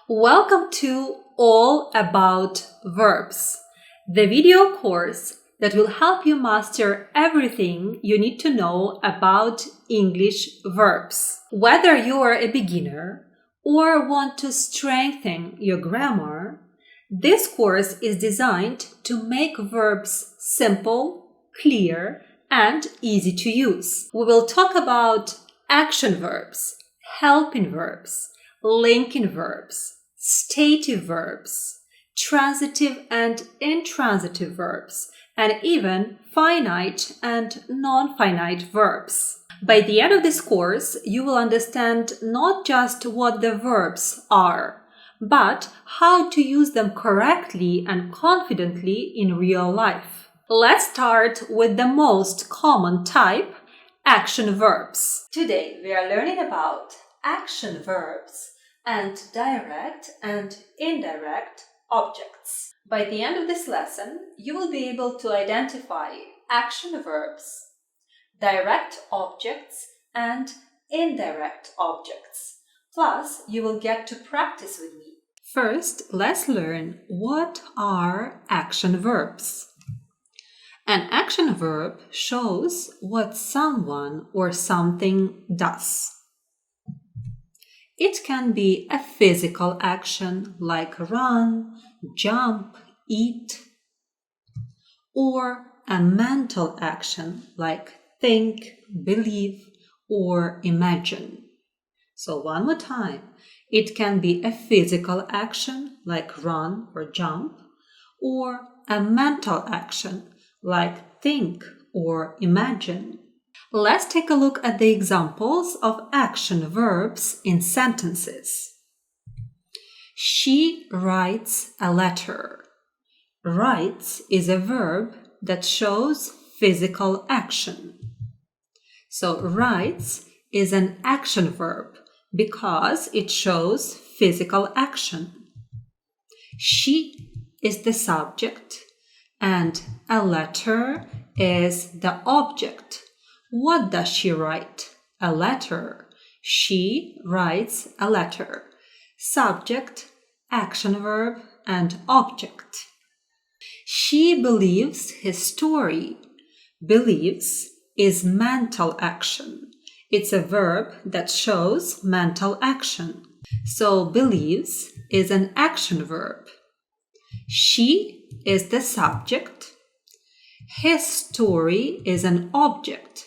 Welcome to All About Verbs, the video course that will help you master everything you need to know about English verbs. Whether you are a beginner or want to strengthen your grammar, this course is designed to make verbs simple, clear, and easy to use. We will talk about action verbs, helping verbs, linking verbs, stative verbs, transitive and intransitive verbs, and even finite and non-finite verbs. By the end of this course, you will understand not just what the verbs are, but how to use them correctly and confidently in real life. Let's start with the most common type, action verbs. Today we are learning about action verbs and direct and indirect objects. By the end of this lesson, you will be able to identify action verbs, direct objects, and indirect objects. Plus, you will get to practice with me. First, let's learn what are action verbs. An action verb shows what someone or something does. It can be a physical action like run, jump, eat, or a mental action like think, believe, or imagine. So one more time, it can be a physical action like run or jump, or a mental action like think or imagine. Let's take a look at the examples of action verbs in sentences. She writes a letter. Writes is a verb that shows physical action. So writes is an action verb because it shows physical action. She is the subject and a letter is the object. What does she write? A letter. She writes a letter. Subject, action verb, and object. She believes his story. Believes is mental action. It's a verb that shows mental action. So believes is an action verb. She is the subject. His story is an object.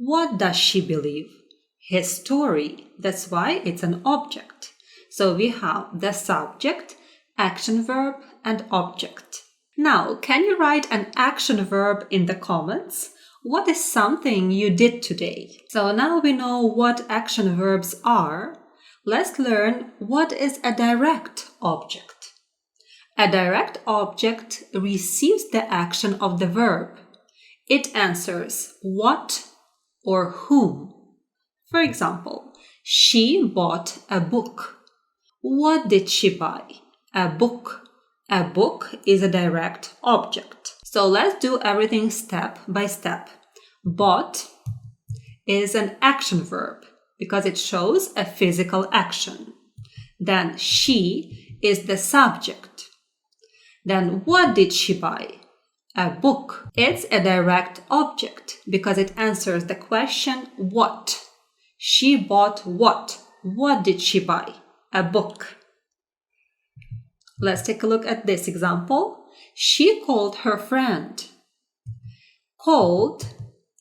What does she believe? His story. That's why it's an object. So we have the subject, action verb, and object. Now, can you write an action verb in the comments? What is something you did today? So now we know what action verbs are. Let's learn what is a direct object. A direct object receives the action of the verb. It answers what or whom. For example, she bought a book. What did she buy? A book. A book is a direct object. So let's do everything step by step. Bought is an action verb because it shows a physical action. Then she is the subject. Then what did she buy? A book. It's a direct object because it answers the question what. She bought what? What did she buy? A book. Let's take a look at this example. She called her friend. Called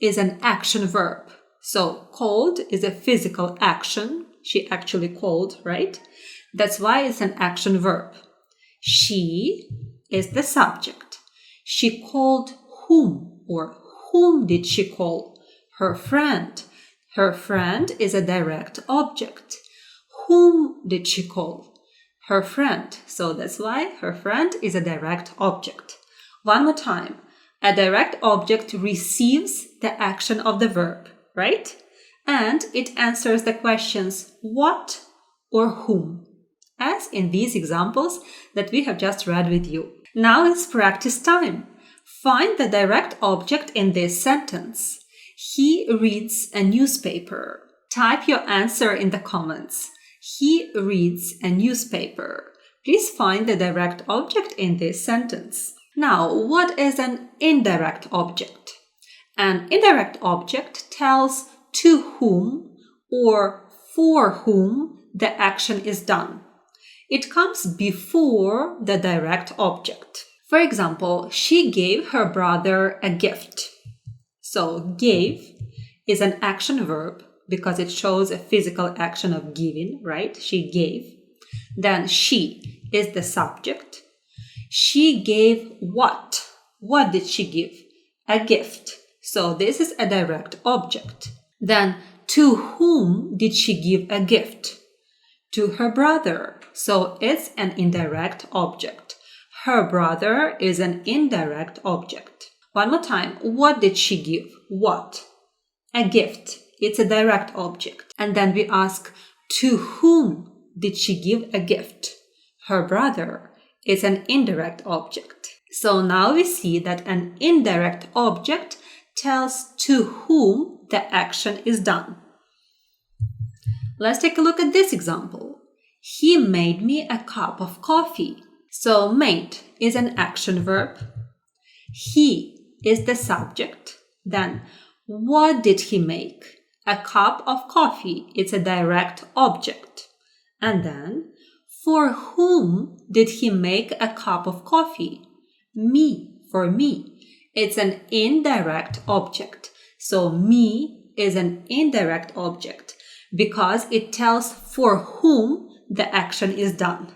is an action verb. So called is a physical action. She actually called, right? That's why it's an action verb. She is the subject. She called whom or whom did she call? Her friend. Her friend is a direct object. Whom did she call? Her friend. So that's why her friend is a direct object. One more time. A direct object receives the action of the verb, right? And it answers the questions what or whom, as in these examples that we have just read with you. Now it's practice time. Find the direct object in this sentence. He reads a newspaper. Type your answer in the comments. He reads a newspaper. Please find the direct object in this sentence. Now, what is an indirect object? An indirect object tells to whom or for whom the action is done. It comes before the direct object. For example, she gave her brother a gift. So, gave is an action verb because it shows a physical action of giving, right? She gave. Then she is the subject. She gave what? What did she give? A gift. So this is a direct object. Then to whom did she give a gift? To her brother. So it's an indirect object. Her brother is an indirect object. One more time. What did she give? What? A gift. It's a direct object. And then we ask, to whom did she give a gift? Her brother is an indirect object. So now we see that an indirect object tells to whom the action is done. Let's take a look at this example. He made me a cup of coffee. So made is an action verb. He is the subject. Then what did he make? A cup of coffee. It's a direct object. And then for whom did he make a cup of coffee? Me, for me. It's an indirect object. So me is an indirect object because it tells for whom the action is done.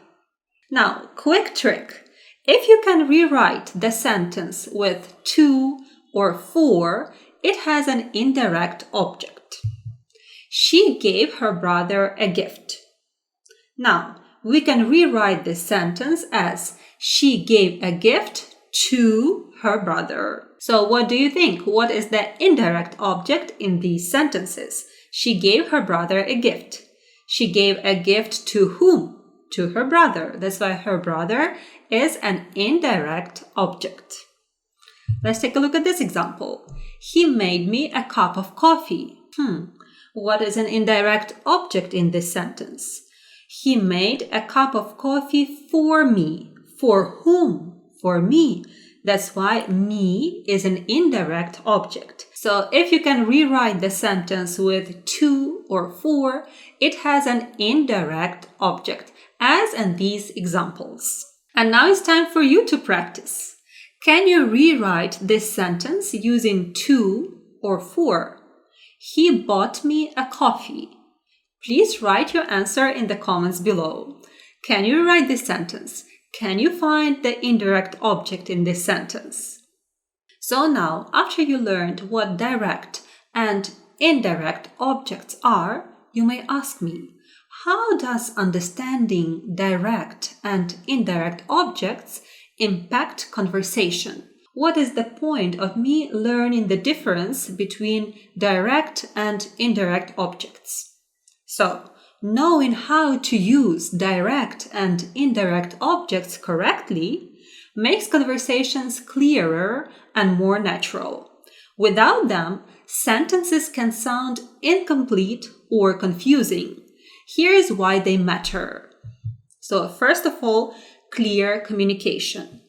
Now, quick trick. If you can rewrite the sentence with to or for, it has an indirect object. She gave her brother a gift. Now, we can rewrite this sentence as she gave a gift to her brother. So what do you think? What is the indirect object in these sentences? She gave her brother a gift. She gave a gift to whom? To her brother. That's why her brother is an indirect object. Let's take a look at this example. He made me a cup of coffee. What is an indirect object in this sentence? He made a cup of coffee for me. For whom? For me. That's why me is an indirect object. So if you can rewrite the sentence with to or for, it has an indirect object, as in these examples. And now it's time for you to practice. Can you rewrite this sentence using to or for? He bought me a coffee. Please write your answer in the comments below. Can you write this sentence? Can you find the indirect object in this sentence? So now, after you learned what direct and indirect objects are, you may ask me, how does understanding direct and indirect objects impact conversation? What is the point of me learning the difference between direct and indirect objects? So, knowing how to use direct and indirect objects correctly makes conversations clearer and more natural. Without them, sentences can sound incomplete or confusing. Here is why they matter. So, first of all, clear communication.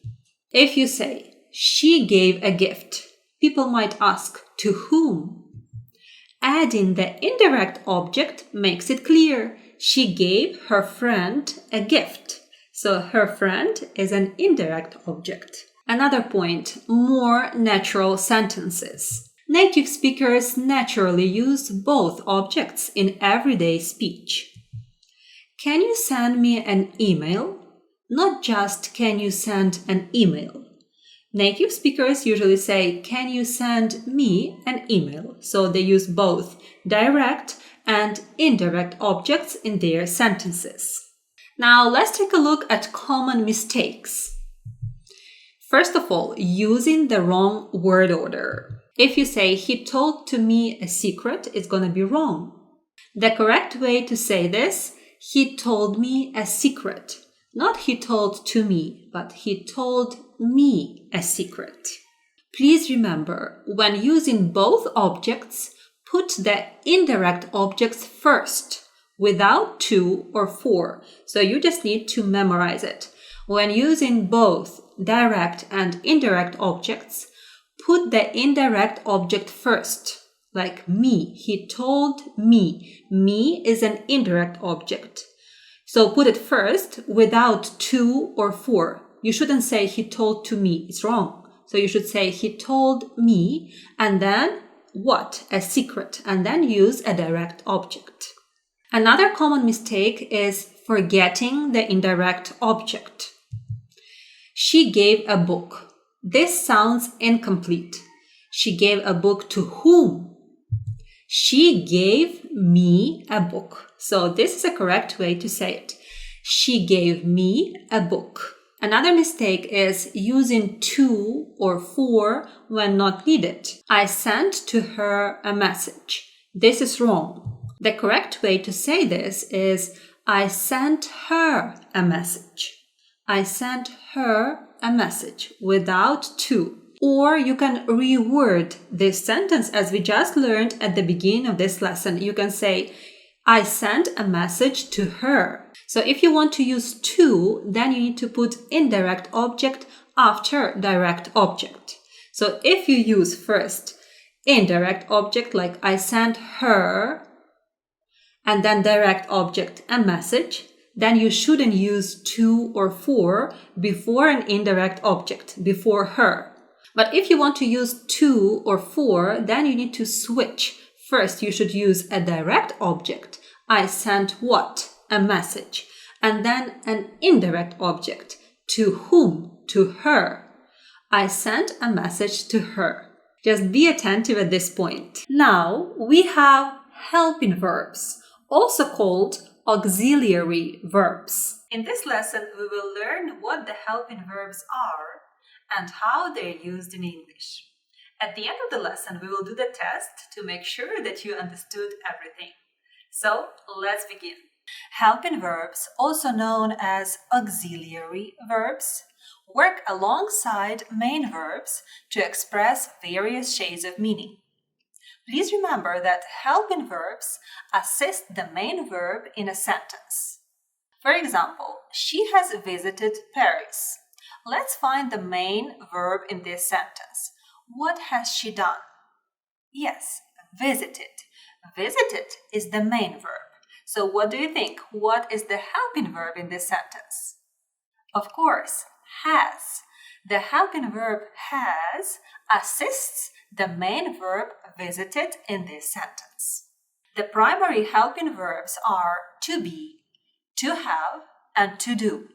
If you say, she gave a gift, people might ask, to whom? Adding the indirect object makes it clear. She gave her friend a gift. So her friend is an indirect object. Another point, more natural sentences. Native speakers naturally use both objects in everyday speech. Can you send me an email? Not just can you send an email. Native speakers usually say, can you send me an email? So they use both direct and indirect objects in their sentences. Now let's take a look at common mistakes. First of all, using the wrong word order. If you say, he told to me a secret, it's going to be wrong. The correct way to say this, he told me a secret. Not he told to me, but he told me a secret. Please remember, when using both objects, put the indirect objects first without to or for. So you just need to memorize it. When using both direct and indirect objects, put the indirect object first. Like me, he told me. Me is an indirect object. So put it first without to or for. You shouldn't say he told to me. It's wrong. So you should say he told me and then what? A secret. And then use a direct object. Another common mistake is forgetting the indirect object. She gave a book. This sounds incomplete. She gave a book to whom? She gave me a book. So this is a correct way to say it. She gave me a book. Another mistake is using to or for when not needed. I sent to her a message. This is wrong. The correct way to say this is I sent her a message. I sent her a message without to. Or you can reword this sentence as we just learned at the beginning of this lesson. You can say, I sent a message to her. So if you want to use to, then you need to put indirect object after direct object. So if you use first indirect object like I sent her and then direct object a message, then you shouldn't use to or for before an indirect object, before her. But if you want to use to or for, then you need to switch. First, you should use a direct object. I sent what? A message. And then an indirect object. To whom? To her. I sent a message to her. Just be attentive at this point. Now, we have helping verbs, also called auxiliary verbs. In this lesson, we will learn what the helping verbs are and how they're used in English. At the end of the lesson, we will do the test to make sure that you understood everything. So, let's begin. Helping verbs, also known as auxiliary verbs, work alongside main verbs to express various shades of meaning. Please remember that helping verbs assist the main verb in a sentence. For example, she has visited Paris. Let's find the main verb in this sentence. What has she done? Yes, visited. Visited is the main verb. So what do you think? What is the helping verb in this sentence? Of course, has. The helping verb has assists the main verb visited in this sentence. The primary helping verbs are to be, to have, and to do.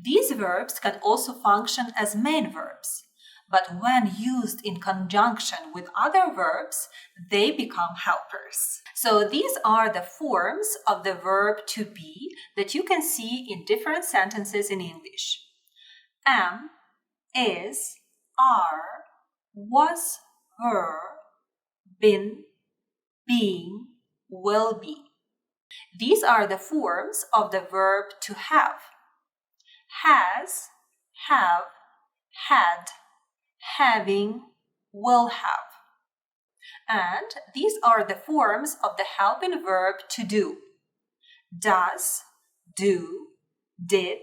These verbs can also function as main verbs, but when used in conjunction with other verbs, they become helpers. So these are the forms of the verb to be that you can see in different sentences in English. Am, is, are, was, were, been, being, will be. These are the forms of the verb to have. Has, have, had, having, will have. And these are the forms of the helping verb to do. Does, do, did,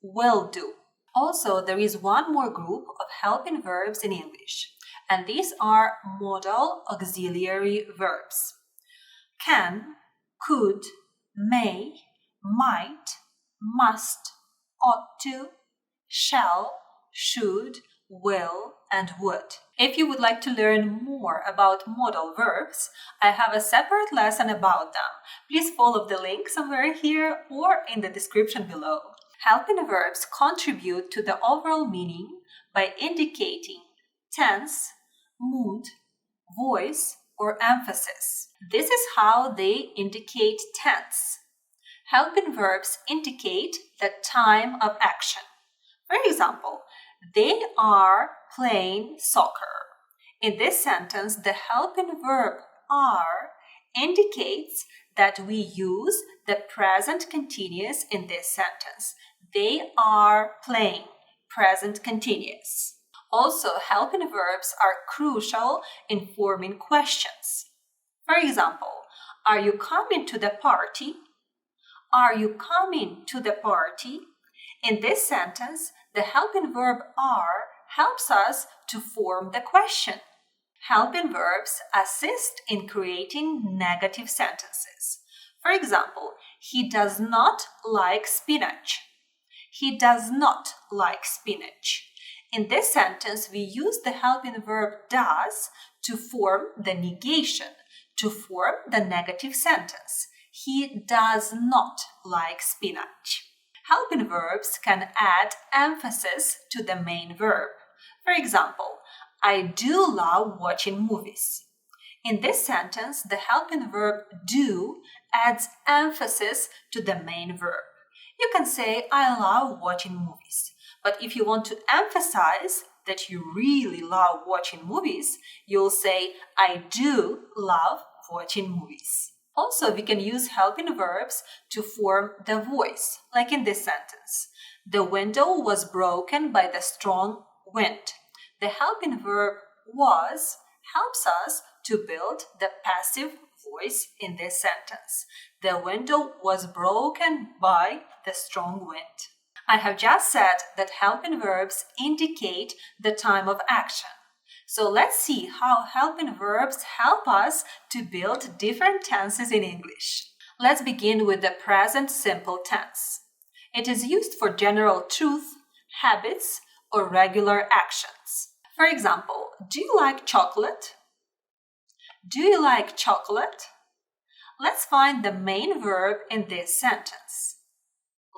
will do. Also, there is one more group of helping verbs in English, and these are modal auxiliary verbs. Can, could, may, might, must, ought to, shall, should, will, and would. If you would like to learn more about modal verbs, I have a separate lesson about them. Please follow the link somewhere here or in the description below. Helping verbs contribute to the overall meaning by indicating tense, mood, voice, or emphasis. This is how they indicate tense. Helping verbs indicate the time of action. For example, they are playing soccer. In this sentence, the helping verb are indicates that we use the present continuous in this sentence. They are playing, present continuous. Also, helping verbs are crucial in forming questions. For example, are you coming to the party? Are you coming to the party? In this sentence, the helping verb are helps us to form the question. Helping verbs assist in creating negative sentences. For example, he does not like spinach. He does not like spinach. In this sentence, we use the helping verb does to form the negation, to form the negative sentence. He does not like spinach. Helping verbs can add emphasis to the main verb. For example, I do love watching movies. In this sentence, the helping verb do adds emphasis to the main verb. You can say, I love watching movies. But if you want to emphasize that you really love watching movies, you'll say, I do love watching movies. Also, we can use helping verbs to form the voice, like in this sentence. The window was broken by the strong wind. The helping verb was helps us to build the passive voice in this sentence. The window was broken by the strong wind. I have just said that helping verbs indicate the time of action. So let's see how helping verbs help us to build different tenses in English. Let's begin with the present simple tense. It is used for general truth, habits, or regular actions. For example, do you like chocolate? Do you like chocolate? Let's find the main verb in this sentence.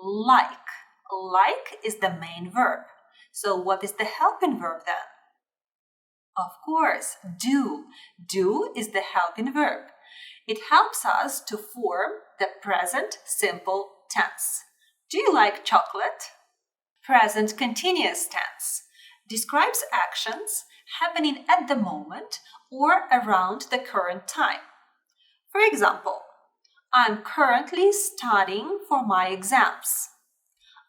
Like. Like is the main verb. So what is the helping verb then? Of course, do. Do is the helping verb. It helps us to form the present simple tense. Do you like chocolate? Present continuous tense describes actions happening at the moment or around the current time. For example, I'm currently studying for my exams.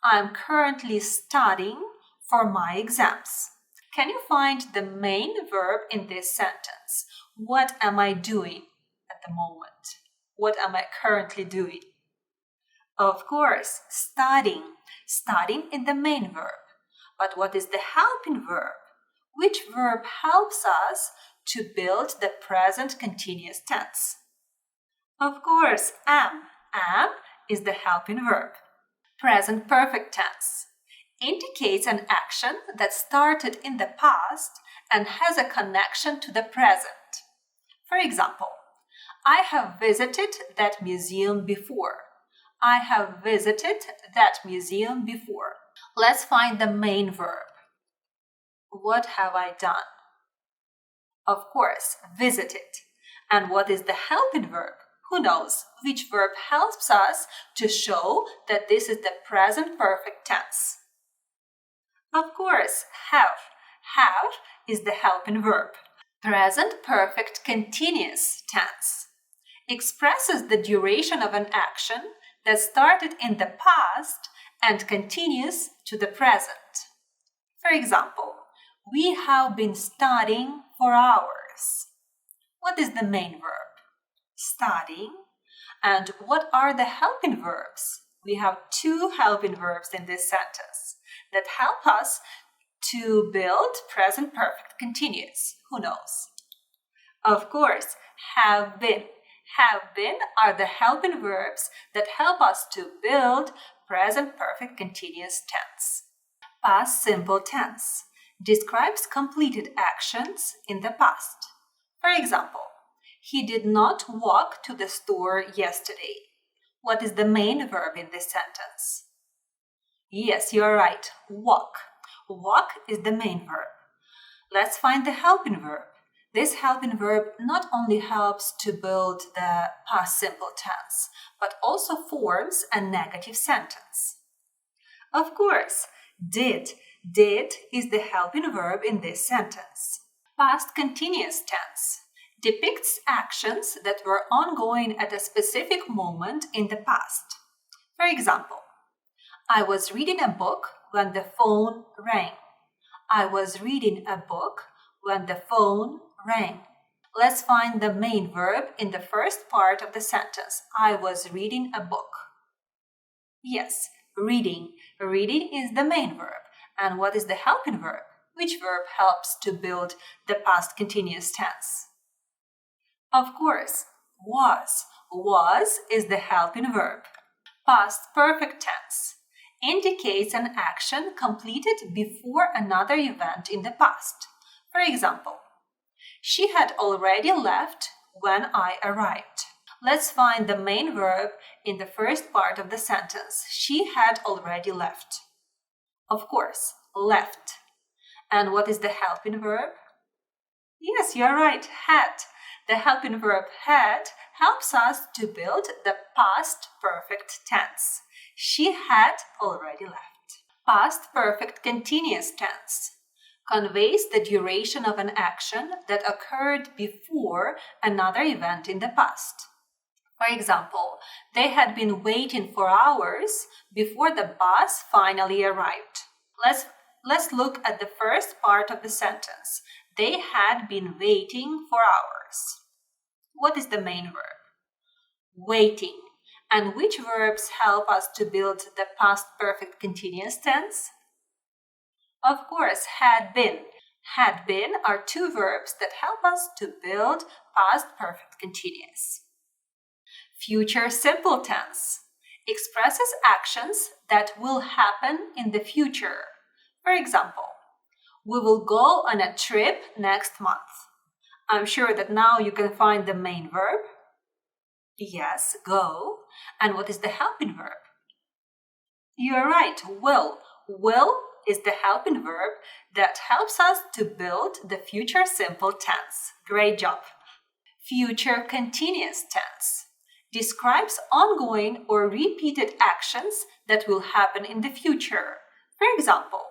I'm currently studying for my exams. Can you find the main verb in this sentence? What am I doing at the moment? What am I currently doing? Of course, studying. Studying is the main verb. But what is the helping verb? Which verb helps us to build the present continuous tense? Of course, am. Am is the helping verb. Present perfect tense indicates an action that started in the past and has a connection to the present. For example, I have visited that museum before. I have visited that museum before. Let's find the main verb. What have I done? Of course, visited. And what is the helping verb? Who knows which verb helps us to show that this is the present perfect tense? Of course, have. Have is the helping verb. Present perfect continuous tense expresses the duration of an action that started in the past and continues to the present. For example, we have been studying for hours. What is the main verb? Studying. And what are the helping verbs? We have two helping verbs in this sentence that help us to build present perfect continuous. Who knows? Of course, have been. Have been are the helping verbs that help us to build present perfect continuous tense. Past simple tense describes completed actions in the past. For example, he did not walk to the store yesterday. What is the main verb in this sentence? Yes, you're right. Walk. Walk is the main verb. Let's find the helping verb. This helping verb not only helps to build the past simple tense, but also forms a negative sentence. Of course, did. Did is the helping verb in this sentence. Past continuous tense depicts actions that were ongoing at a specific moment in the past. For example, I was reading a book when the phone rang. I was reading a book when the phone rang. Let's find the main verb in the first part of the sentence. I was reading a book. Yes, reading. Reading is the main verb. And what is the helping verb? Which verb helps to build the past continuous tense? Of course, was. Was is the helping verb. Past perfect tense indicates an action completed before another event in the past. For example, she had already left when I arrived. Let's find the main verb in the first part of the sentence. She had already left. Of course, left. And what is the helping verb? Yes, you're right, had. The helping verb had helps us to build the past perfect tense. She had already left. Past perfect continuous tense conveys the duration of an action that occurred before another event in the past. For example, they had been waiting for hours before the bus finally arrived. Let's look at the first part of the sentence. They had been waiting for hours. What is the main verb? Waiting. And which verbs help us to build the past perfect continuous tense? Of course, had been. Had been are two verbs that help us to build past perfect continuous. Future simple tense expresses actions that will happen in the future. For example, we will go on a trip next month. I'm sure that now you can find the main verb. Yes, go. And what is the helping verb? You're right, will. Will is the helping verb that helps us to build the future simple tense. Great job. Future continuous tense describes ongoing or repeated actions that will happen in the future. For example,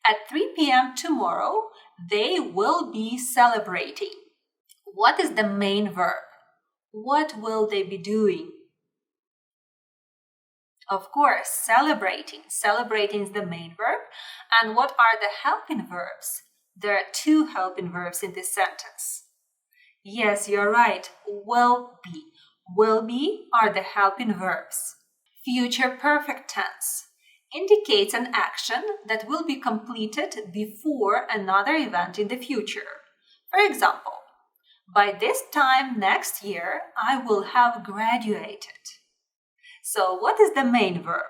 at 3 p.m. tomorrow, they will be celebrating. What is the main verb? What will they be doing? Of course, celebrating. Celebrating is the main verb. And what are the helping verbs? There are two helping verbs in this sentence. Yes, you're right. Will be. Will be are the helping verbs. Future perfect tense indicates an action that will be completed before another event in the future. For example, by this time next year, I will have graduated. So what is the main verb?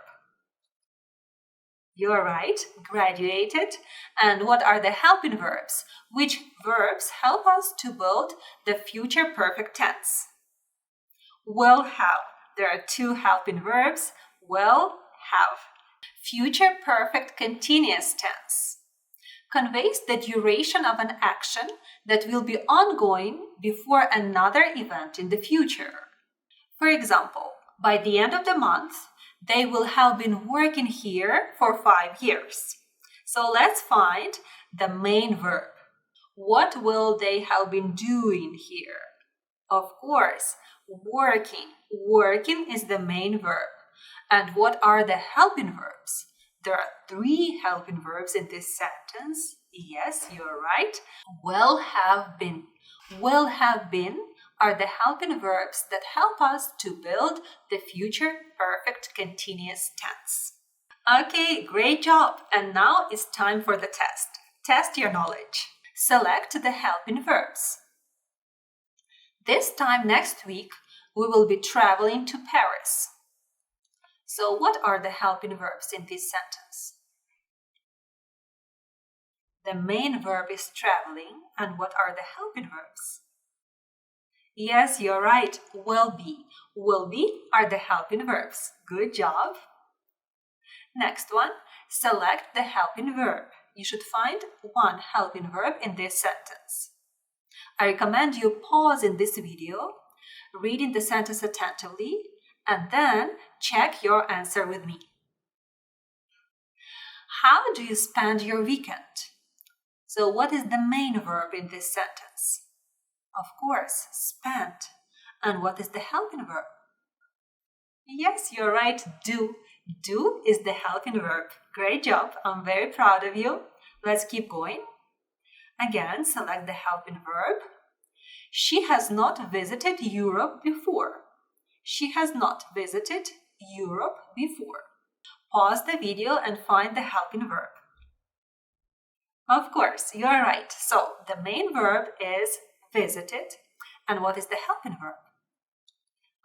You're right, graduated. And what are the helping verbs? Which verbs help us to build the future perfect tense? Will have. There are two helping verbs. Will have. Future perfect continuous tense conveys the duration of an action that will be ongoing before another event in the future. For example, by the end of the month, they will have been working here for 5 years. So let's find the main verb. What will they have been doing here? Of course, working. Working is the main verb. And what are the helping verbs? There are 3 helping verbs in this sentence. Yes, you're right. Will have been. Will have been are the helping verbs that help us to build the future perfect continuous tense. Okay, great job. And now it's time for the test. Test your knowledge. Select the helping verbs. This time next week, we will be traveling to Paris. So what are the helping verbs in this sentence? The main verb is traveling, and what are the helping verbs? Yes, you're right, will be. Will be are the helping verbs. Good job. Next one, select the helping verb. You should find one helping verb in this sentence. I recommend you pause in this video, reading the sentence attentively, and then check your answer with me. How do you spend your weekend? So what is the main verb in this sentence? Of course, spend. And what is the helping verb? Yes, you're right, do. Do is the helping verb. Great job. I'm very proud of you. Let's keep going. Again, select the helping verb. She has not visited Europe before. She has not visited Europe before. Pause the video and find the helping verb. Of course, you are right. So the main verb is visited. And what is the helping verb?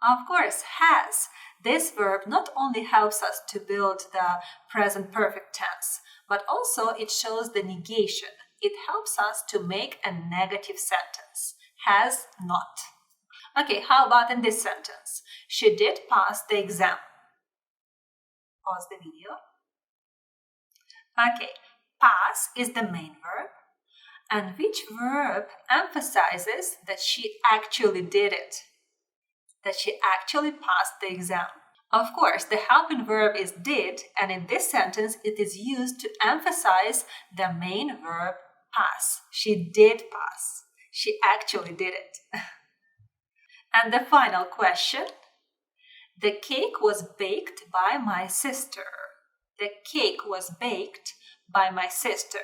Of course, has. This verb not only helps us to build the present perfect tense, but also it shows the negation. It helps us to make a negative sentence. Has not. Okay, how about in this sentence? She did pass the exam. Pause the video. Okay, pass is the main verb. And which verb emphasizes that she actually did it? That she actually passed the exam? Of course, the helping verb is did, and in this sentence it is used to emphasize the main verb pass. She did pass. She actually did it. And the final question. The cake was baked by my sister. The cake was baked by my sister.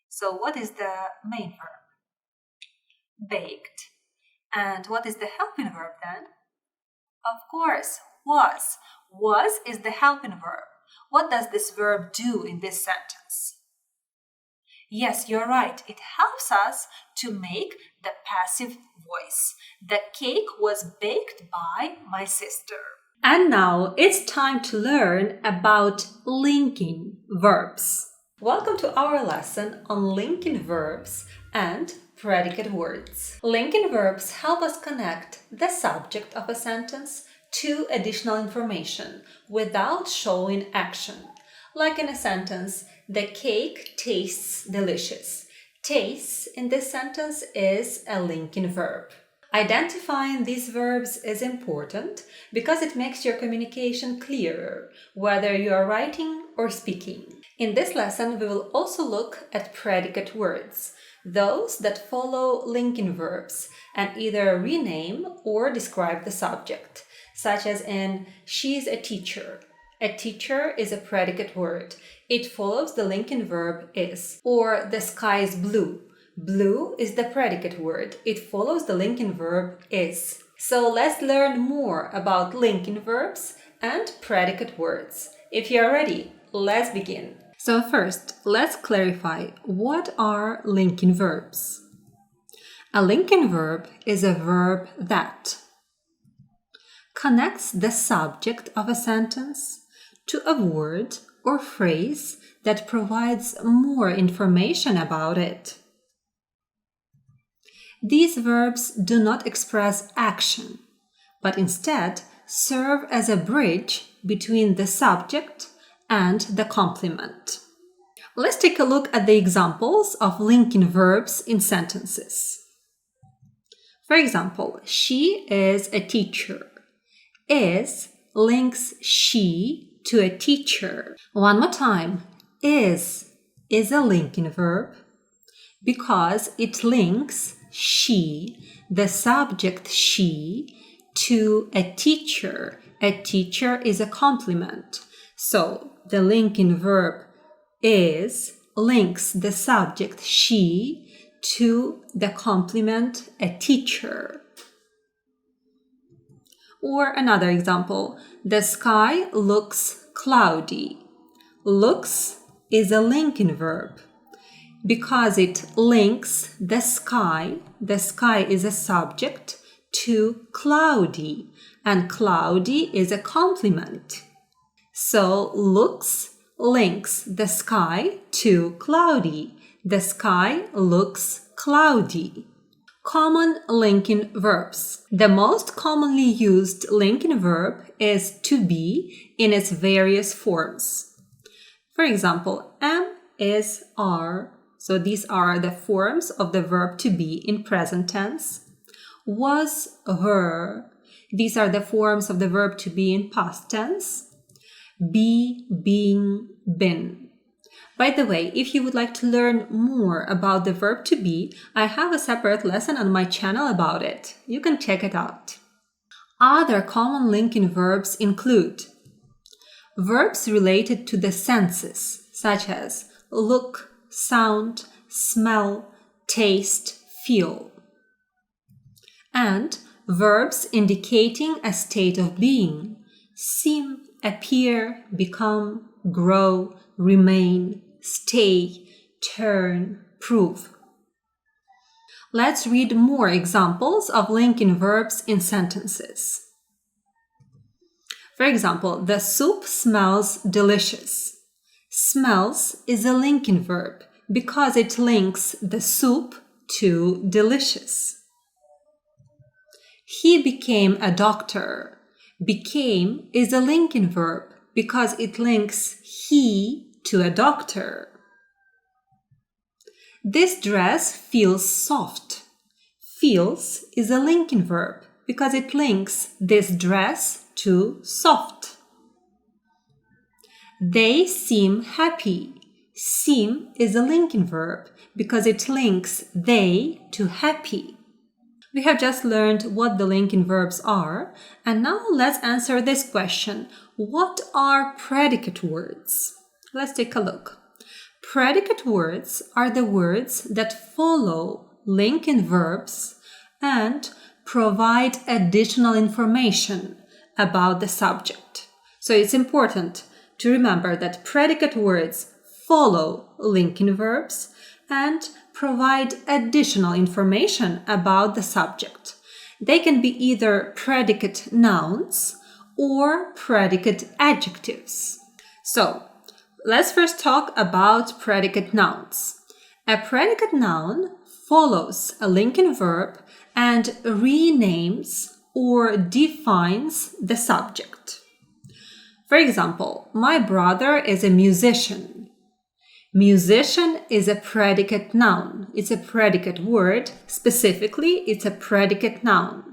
So what is the main verb? Baked. And what is the helping verb then? Of course, was. Was is the helping verb. What does this verb do in this sentence? Yes, you're right. It helps us to make the passive voice. The cake was baked by my sister. And now it's time to learn about linking verbs. Welcome to our lesson on linking verbs and predicate words. Linking verbs help us connect the subject of a sentence to additional information without showing action. Like in a sentence, the cake tastes delicious. Tastes in this sentence is a linking verb. Identifying these verbs is important because it makes your communication clearer, whether you are writing or speaking. In this lesson, we will also look at predicate words, those that follow linking verbs and either rename or describe the subject, such as in she's a teacher. A teacher is a predicate word. It follows the linking verb is. Or the sky is blue. Blue is the predicate word. It follows the linking verb is. So let's learn more about linking verbs and predicate words. If you are ready, let's begin. So first, let's clarify what are linking verbs. A linking verb is a verb that connects the subject of a sentence to a word or phrase that provides more information about it. These verbs do not express action, but instead serve as a bridge between the subject and the complement. Let's take a look at the examples of linking verbs in sentences. For example, she is a teacher. Is links she to a teacher. One more time. Is a linking verb because it links she, the subject she, to a teacher. A teacher is a complement. So the linking verb is links the subject she to the complement a teacher. Or another example, the sky looks cloudy. Looks is a linking verb because it links the sky is a subject, to cloudy, and cloudy is a complement. So looks links the sky to cloudy. The sky looks cloudy. Common linking verbs. The most commonly used linking verb is to be in its various forms. For example, am, is, are. So these are the forms of the verb to be in present tense. Was, were. These are the forms of the verb to be in past tense. Be, being, been. By the way, if you would like to learn more about the verb to be, I have a separate lesson on my channel about it. You can check it out. Other common linking verbs include verbs related to the senses, such as look, sound, smell, taste, feel. And verbs indicating a state of being, seem, appear, become, grow, remain, stay, turn, prove. Let's read more examples of linking verbs in sentences. For example, the soup smells delicious. Smells is a linking verb because it links the soup to delicious. He became a doctor. Became is a linking verb because it links he to a doctor. This dress feels soft. Feels is a linking verb because it links this dress to soft. They seem happy. Seem is a linking verb because it links they to happy. We have just learned what the linking verbs are, and now let's answer this question. What are predicate words? Let's take a look. Predicate words are the words that follow linking verbs and provide additional information about the subject. So it's important to remember that predicate words follow linking verbs and provide additional information about the subject. They can be either predicate nouns or predicate adjectives. So, let's first talk about predicate nouns. A predicate noun follows a linking verb and renames or defines the subject. For example, my brother is a musician. Musician is a predicate noun. It's a predicate word. Specifically, it's a predicate noun.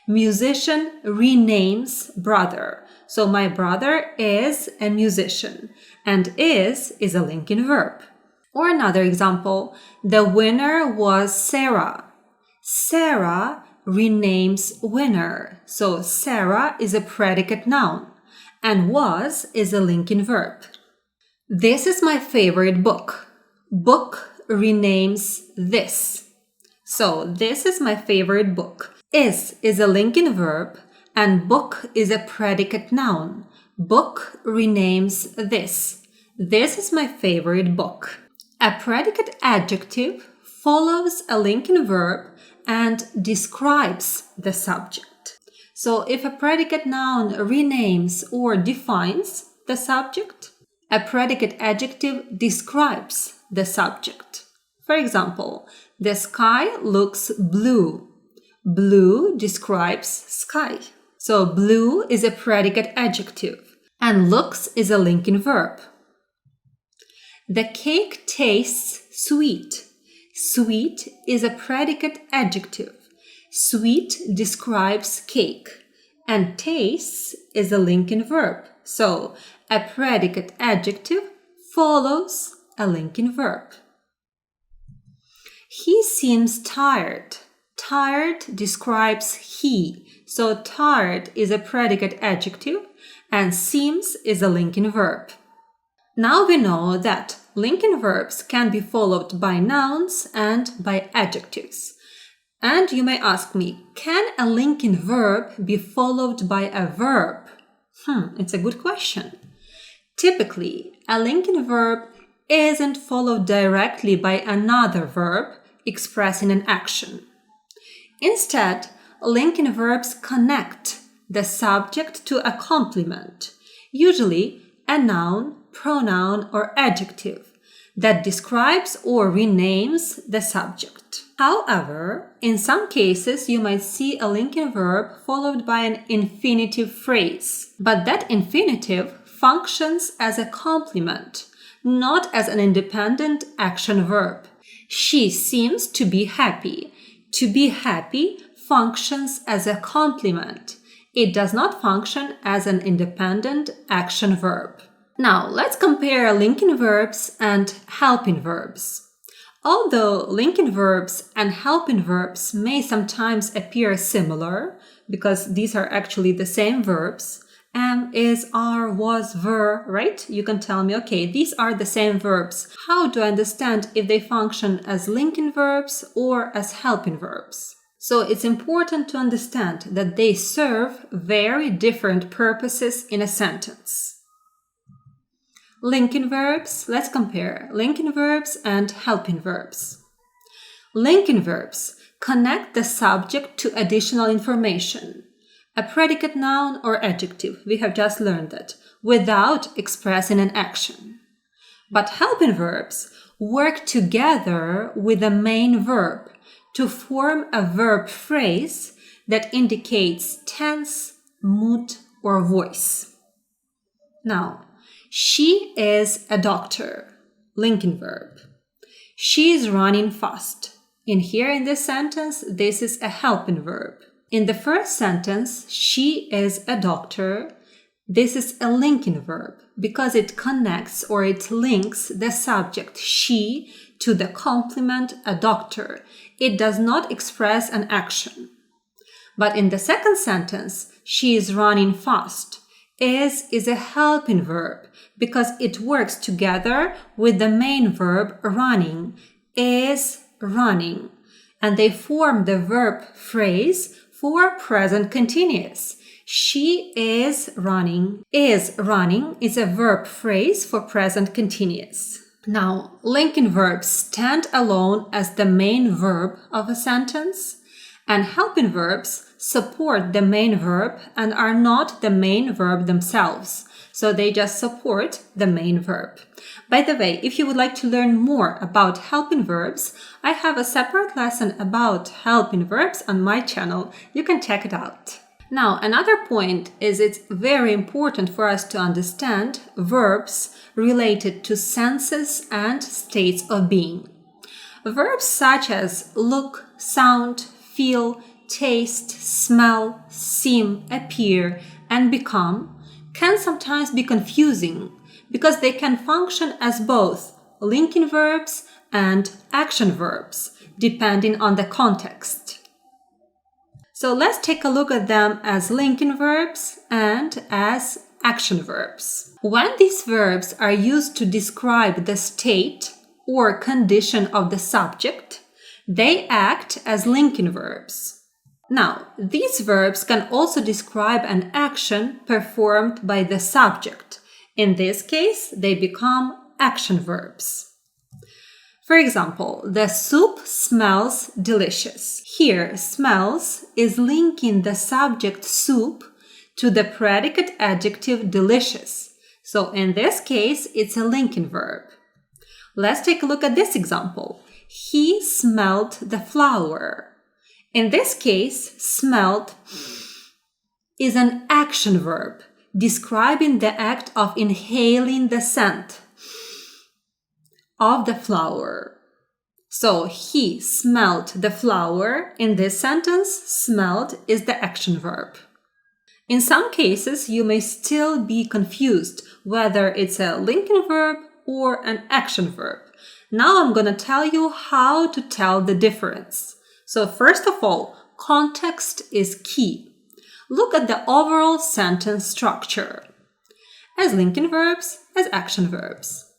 Musician renames brother. So my brother is a musician, and is a linking verb. Or another example, the winner was Sarah. Sarah renames winner. So Sarah is a predicate noun, and was is a linking verb. This is my favorite book. Book renames this. So this is my favorite book. Is a linking verb, and book is a predicate noun. Book renames this. This is my favorite book. A predicate adjective follows a linking verb and describes the subject. So if a predicate noun renames or defines the subject, a predicate adjective describes the subject. For example, the sky looks blue. Blue describes sky. So blue is a predicate adjective, and looks is a linking verb. The cake tastes sweet. Sweet is a predicate adjective. Sweet describes cake, and tastes is a linking verb. So a predicate adjective follows a linking verb. He seems tired. Tired describes he. So tired is a predicate adjective and seems is a linking verb. Now we know that linking verbs can be followed by nouns and by adjectives. And you may ask me, can a linking verb be followed by a verb? It's a good question. Typically, a linking verb isn't followed directly by another verb expressing an action. Instead, linking verbs connect the subject to a complement, usually a noun, pronoun, or adjective that describes or renames the subject. However, in some cases, you might see a linking verb followed by an infinitive phrase, but that infinitive functions as a complement, not as an independent action verb. She seems to be happy. To be happy functions as a complement. It does not function as an independent action verb. Now, let's compare linking verbs and helping verbs. Although linking verbs and helping verbs may sometimes appear similar, because these are actually the same verbs, am, is, are, was, were, right? You can tell me, okay, these are the same verbs. How do I understand if they function as linking verbs or as helping verbs? So it's important to understand that they serve very different purposes in a sentence. Linking verbs, let's compare linking verbs and helping verbs. Linking verbs connect the subject to additional information, a predicate noun or adjective, we have just learned that, without expressing an action. But helping verbs work together with the main verb to form a verb phrase that indicates tense, mood, or voice. Now, she is a doctor, linking verb. She is running fast. In this sentence, this is a helping verb. In the first sentence, she is a doctor. This is a linking verb because it connects or it links the subject she to the complement a doctor. It does not express an action. But in the second sentence, she is running fast. Is a helping verb because it works together with the main verb running. Is running. And they form the verb phrase for present continuous. She is running. Is running is a verb phrase for present continuous. Now, linking verbs stand alone as the main verb of a sentence, and helping verbs support the main verb and are not the main verb themselves. So they just support the main verb. By the way, if you would like to learn more about helping verbs, I have a separate lesson about helping verbs on my channel. You can check it out. Now, another point is it's very important for us to understand verbs related to senses and states of being. Verbs such as look, sound, feel, taste, smell, seem, appear, and become can sometimes be confusing because they can function as both linking verbs and action verbs, depending on the context. So let's take a look at them as linking verbs and as action verbs. When these verbs are used to describe the state or condition of the subject, they act as linking verbs. Now, these verbs can also describe an action performed by the subject. In this case, they become action verbs. For example, the soup smells delicious. Here, smells is linking the subject soup to the predicate adjective delicious. So in this case, it's a linking verb. Let's take a look at this example. He smelled the flower. In this case, smelled is an action verb describing the act of inhaling the scent of the flower. So, he smelled the flower. In this sentence, smelled is the action verb. In some cases, you may still be confused whether it's a linking verb or an action verb. Now I'm going to tell you how to tell the difference. So first of all, context is key. Look at the overall sentence structure. As linking verbs, as action verbs.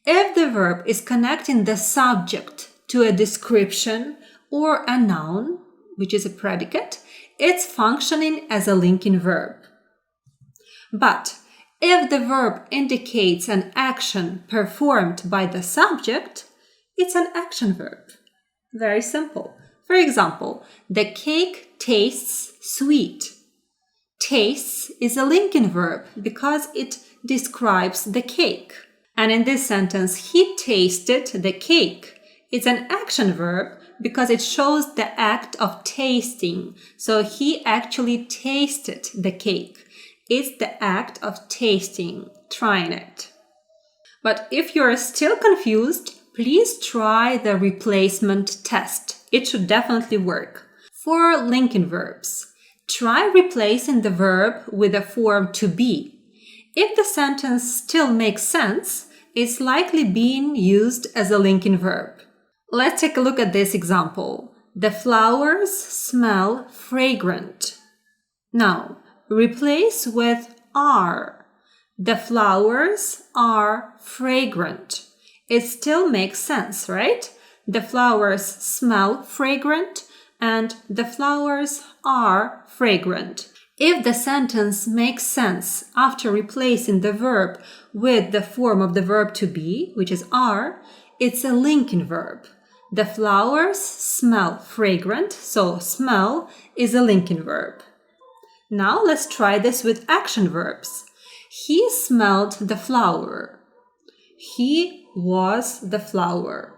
If the verb is connecting the subject to a description or a noun, which is a predicate, it's functioning as a linking verb. But if the verb indicates an action performed by the subject, it's an action verb. Very simple. For example, the cake tastes sweet. Tastes is a linking verb because it describes the cake. And in this sentence, he tasted the cake. It's an action verb because it shows the act of tasting. So he actually tasted the cake. It's the act of tasting, trying it. But if you're still confused, please try the replacement test. It should definitely work. For linking verbs, try replacing the verb with a form to be. If the sentence still makes sense, it's likely being used as a linking verb. Let's take a look at this example. The flowers smell fragrant. Now, replace with are. The flowers are fragrant. It still makes sense, right? The flowers smell fragrant, and the flowers are fragrant. If the sentence makes sense after replacing the verb with the form of the verb to be, which is are, it's a linking verb. The flowers smell fragrant, so smell is a linking verb. Now let's try this with action verbs. He smelled the flower. He was the flower.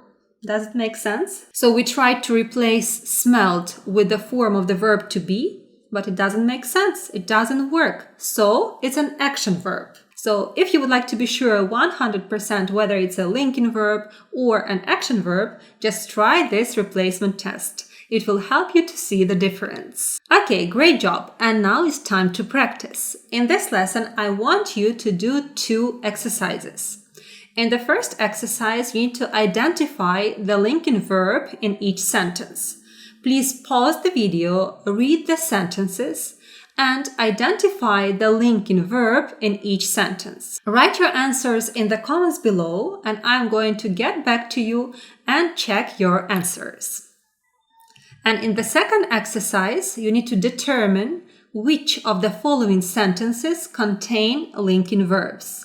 Does it make sense? So we tried to replace smelled with the form of the verb to be, but it doesn't make sense. It doesn't work. So it's an action verb. So if you would like to be sure 100% whether it's a linking verb or an action verb, just try this replacement test. It will help you to see the difference. Okay, great job. And now it's time to practice. In this lesson, I want you to do 2 exercises. In the first exercise, you need to identify the linking verb in each sentence. Please pause the video, read the sentences, and identify the linking verb in each sentence. Write your answers in the comments below, and I'm going to get back to you and check your answers. And in the second exercise, you need to determine which of the following sentences contain linking verbs.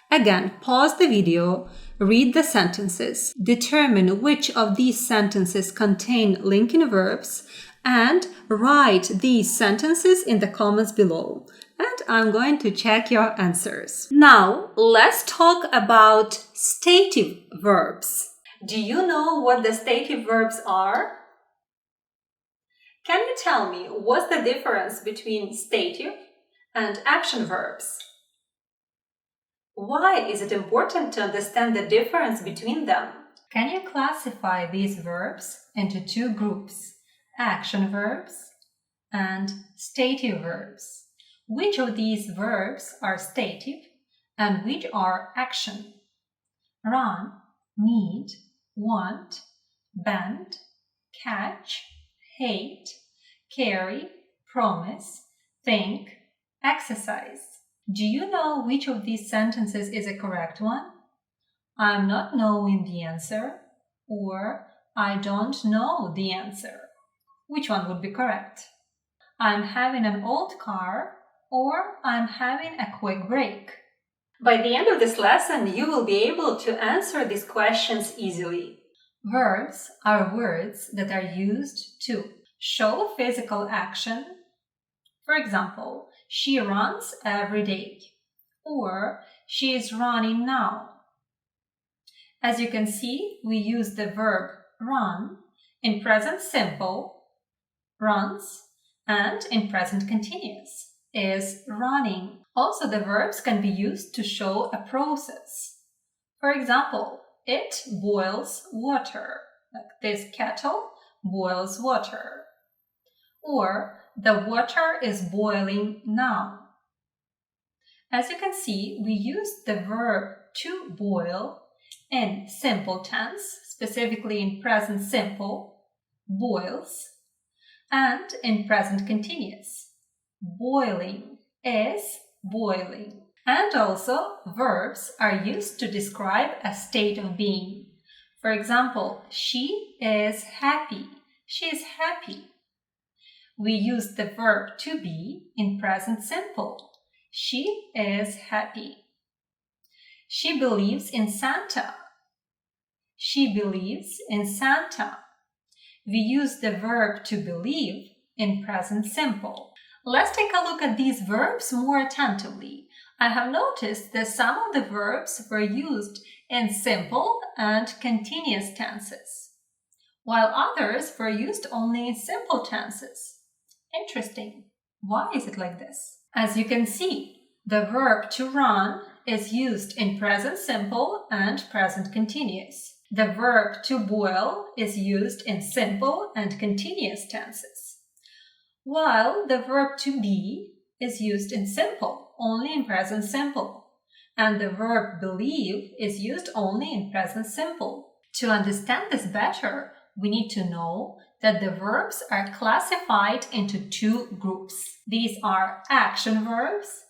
Again, pause the video, read the sentences, determine which of these sentences contain linking verbs, and write these sentences in the comments below. And I'm going to check your answers. Now, let's talk about stative verbs. Do you know what the stative verbs are? Can you tell me what's the difference between stative and action verbs? Why is it important to understand the difference between them? Can you classify these verbs into 2 groups, action verbs and stative verbs? Which of these verbs are stative and which are action? Run, need, want, bend, catch, hate, carry, promise, think, exercise. Do you know which of these sentences is a correct one? I'm not knowing the answer, or I don't know the answer. Which one would be correct? I'm having an old car, or I'm having a quick break. By the end of this lesson, you will be able to answer these questions easily. Verbs are words that are used to show physical action. For example, she runs every day, or she is running now. As you can see, we use the verb run in present simple, runs, and in present continuous, is running. Also, the verbs can be used to show a process. For example, it boils water, like this kettle boils water. Or the water is boiling now. As you can see, we use the verb to boil in simple tense, specifically in present simple, boils, and in present continuous, boiling, is boiling. And also, verbs are used to describe a state of being. For example, she is happy. She is happy. We use the verb to be in present simple. She is happy. She believes in Santa. She believes in Santa. We use the verb to believe in present simple. Let's take a look at these verbs more attentively. I have noticed that some of the verbs were used in simple and continuous tenses, while others were used only in simple tenses. Interesting. Why is it like this? As you can see, the verb to run is used in present simple and present continuous. The verb to boil is used in simple and continuous tenses, while the verb to be is used in simple, only in present simple, and the verb believe is used only in present simple. To understand this better, we need to know that the verbs are classified into 2 groups. These are action verbs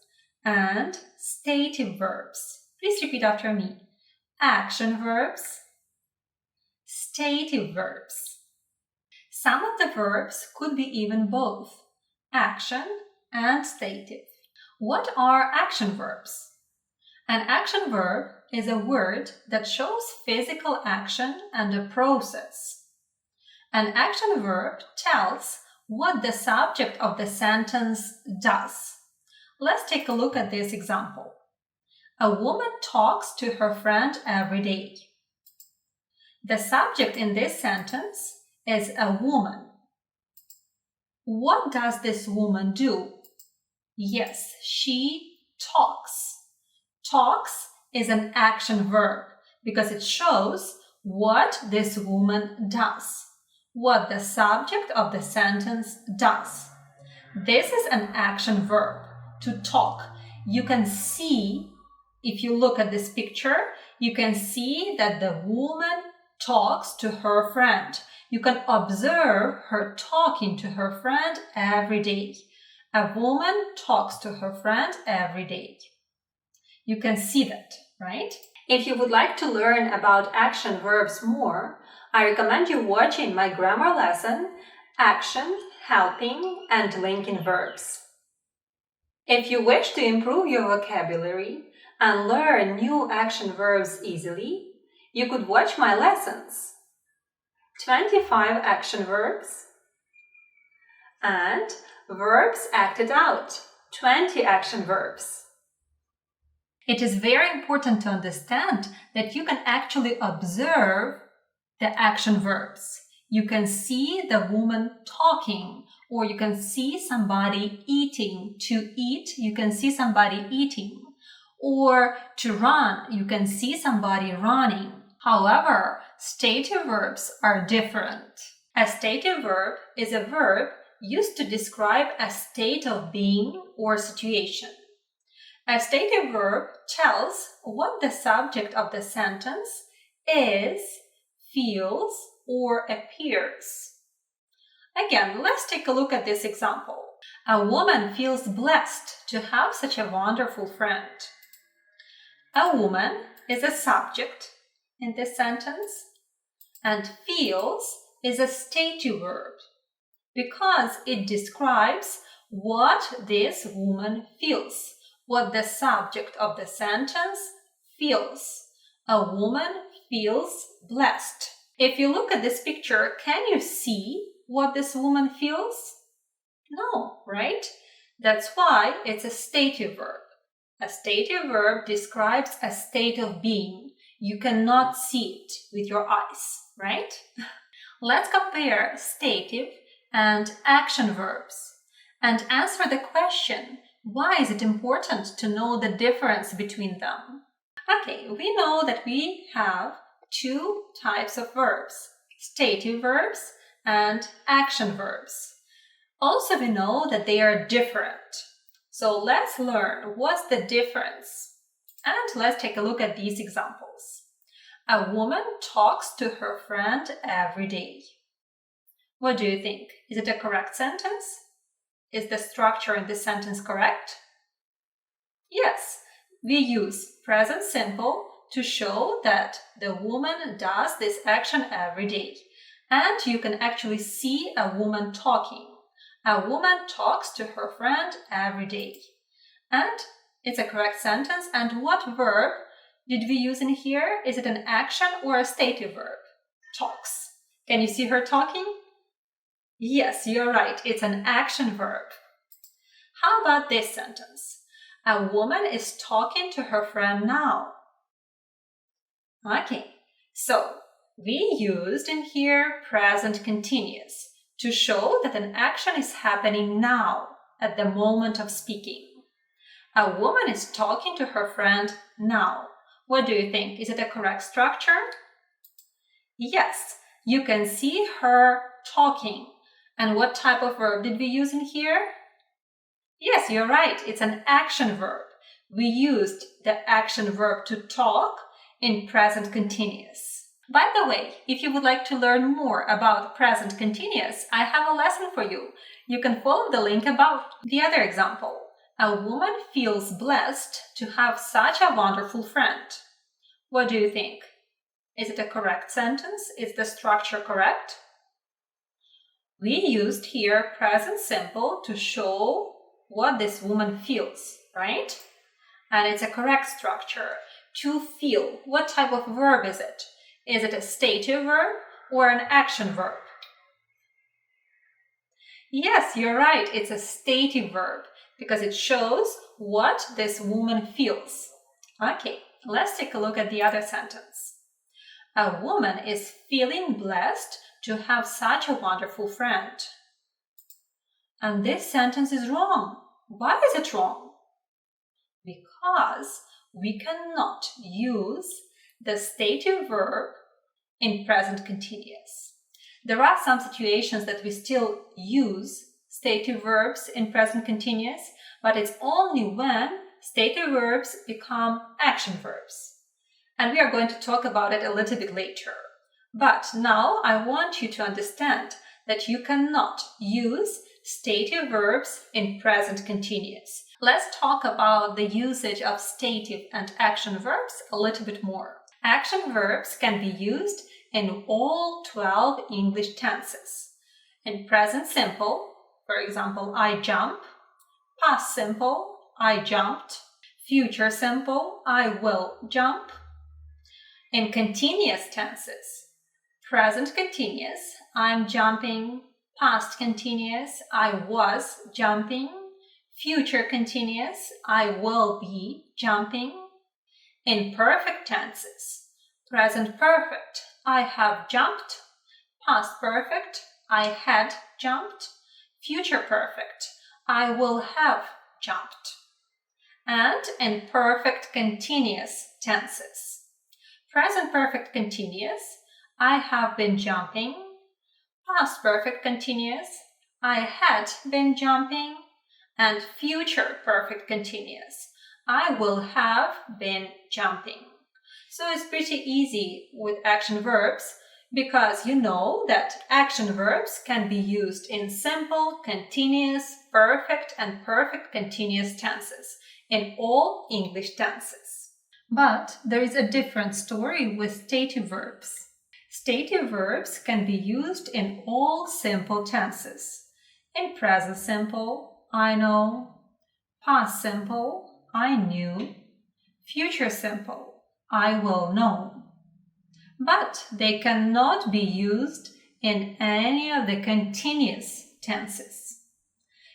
and stative verbs. Please repeat after me. Action verbs, stative verbs. Some of the verbs could be even both action and stative. What are action verbs? An action verb is a word that shows physical action and a process. An action verb tells what the subject of the sentence does. Let's take a look at this example. A woman talks to her friend every day. The subject in this sentence is a woman. What does this woman do? Yes, she talks. Talks is an action verb because it shows what this woman does, what the subject of the sentence does. This is an action verb, to talk. You can see, if you look at this picture, you can see that the woman talks to her friend. You can observe her talking to her friend every day. A woman talks to her friend every day. You can see that, right? If you would like to learn about action verbs more, I recommend you watching my grammar lesson, Action, Helping, and Linking Verbs. If you wish to improve your vocabulary and learn new action verbs easily, you could watch my lessons, 25 action verbs, and verbs acted out, 20 action verbs. It is very important to understand that you can actually observe the action verbs. You can see the woman talking, or you can see somebody eating. To eat, you can see somebody eating. Or to run, you can see somebody running. However, stative verbs are different. A stative verb is a verb used to describe a state of being or situation. A stative verb tells what the subject of the sentence is, feels, or appears. Again, let's take a look at this example. A woman feels blessed to have such a wonderful friend. A woman is a subject in this sentence, and feels is a stative verb because it describes what this woman feels, what the subject of the sentence feels. A woman feels blessed. If you look at this picture, can you see what this woman feels? No, right? That's why it's a stative verb. A stative verb describes a state of being. You cannot see it with your eyes, right? Let's compare stative and action verbs and answer the question, why is it important to know the difference between them? Okay, we know that we have two types of verbs, stative verbs and action verbs. Also, we know that they are different. So let's learn what's the difference. And let's take a look at these examples. A woman talks to her friend every day. What do you think? Is it a correct sentence? Is the structure in this sentence correct? Yes, we use present simple to show that the woman does this action every day. And you can actually see a woman talking. A woman talks to her friend every day. And it's a correct sentence. And what verb did we use in here? Is it an action or a stative verb? Talks. Can you see her talking? Yes, you're right. It's an action verb. How about this sentence? A woman is talking to her friend now. Okay, so we used in here present continuous to show that an action is happening now at the moment of speaking. A woman is talking to her friend now. What do you think? Is it a correct structure? Yes, you can see her talking. And what type of verb did we use in here? Yes, you're right. It's an action verb. We used the action verb to talk in present continuous. By the way, if you would like to learn more about present continuous, I have a lesson for you. You can follow the link above. The other example. A woman feels blessed to have such a wonderful friend. What do you think? Is it a correct sentence? Is the structure correct? We used here present simple to show what this woman feels, right? And it's a correct structure. To feel, what type of verb is it? Is it a stative verb or an action verb? Yes, you're right, it's a stative verb because it shows what this woman feels. Okay, let's take a look at the other sentence. A woman is feeling blessed to have such a wonderful friend. And this sentence is wrong. Why is it wrong? Because we cannot use the stative verb in present continuous. There are some situations that we still use stative verbs in present continuous, but it's only when stative verbs become action verbs. And we are going to talk about it a little bit later. But now I want you to understand that you cannot use stative verbs in present continuous. Let's talk about the usage of stative and action verbs a little bit more. Action verbs can be used in all 12 English tenses. In present simple, for example, I jump. Past simple, I jumped. Future simple, I will jump. In continuous tenses, present continuous, I'm jumping. Past continuous, I was jumping. Future continuous, I will be jumping. In perfect tenses, present perfect, I have jumped. Past perfect, I had jumped. Future perfect, I will have jumped. And in perfect continuous tenses, present perfect continuous, I have been jumping. Past perfect continuous, I had been jumping. And future perfect continuous, I will have been jumping. So it's pretty easy with action verbs because you know that action verbs can be used in simple, continuous, perfect, and perfect continuous tenses in all English tenses. But there is a different story with stative verbs. Stative verbs can be used in all simple tenses. In present simple, I know. Past simple, I knew. Future simple, I will know. But they cannot be used in any of the continuous tenses.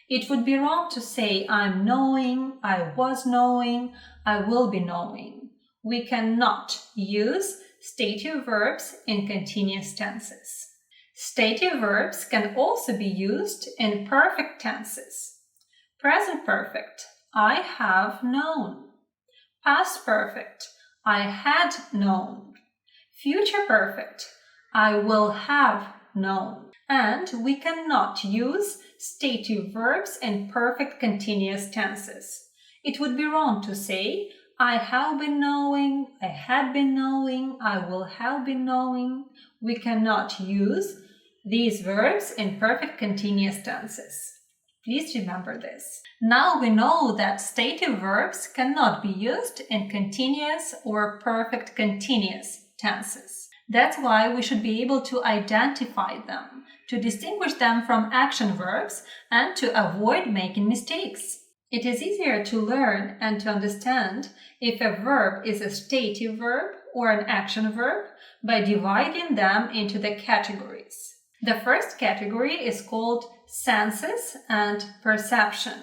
It would be wrong to say I'm knowing, I was knowing, I will be knowing. We cannot use stative verbs in continuous tenses. Stative verbs can also be used in perfect tenses. Present perfect, I have known. Past perfect, I had known. Future perfect, I will have known. And we cannot use stative verbs in perfect continuous tenses. It would be wrong to say, I have been knowing, I had been knowing, I will have been knowing. We cannot use these verbs in perfect continuous tenses. Please remember this. Now we know that stative verbs cannot be used in continuous or perfect continuous tenses. That's why we should be able to identify them, to distinguish them from action verbs, and to avoid making mistakes. It is easier to learn and to understand if a verb is a stative verb or an action verb by dividing them into the categories. The first category is called senses and perception.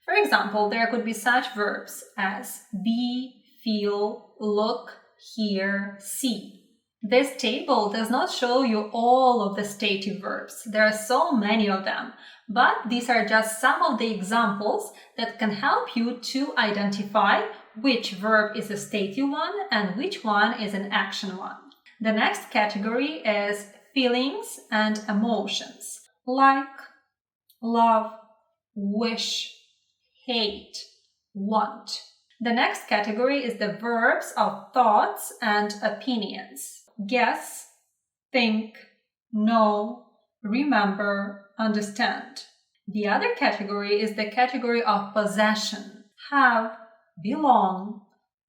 For example, there could be such verbs as be, feel, look, hear, see. This table does not show you all of the stative verbs. There are so many of them, but these are just some of the examples that can help you to identify which verb is a stative one and which one is an action one. The next category is feelings and emotions, like, love, wish, hate, want. The next category is the verbs of thoughts and opinions. Guess, think, know, remember, understand. The other category is the category of possession. Have, belong,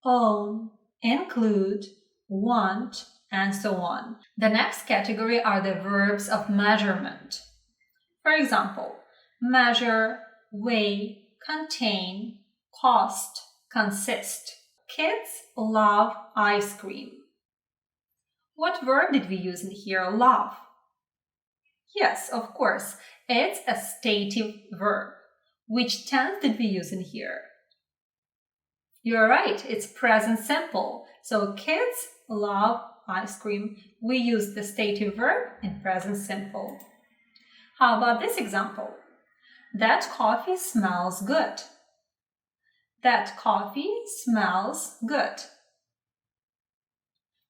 own, include, want, and so on. The next category are the verbs of measurement. For example, measure, weigh, contain, cost, consist. Kids love ice cream. What verb did we use in here? Love. Yes, of course, it's a stative verb. Which tense did we use in here? You're right, it's present simple. So kids love ice cream. We use the stative verb in present simple. How about this example? That coffee smells good. That coffee smells good.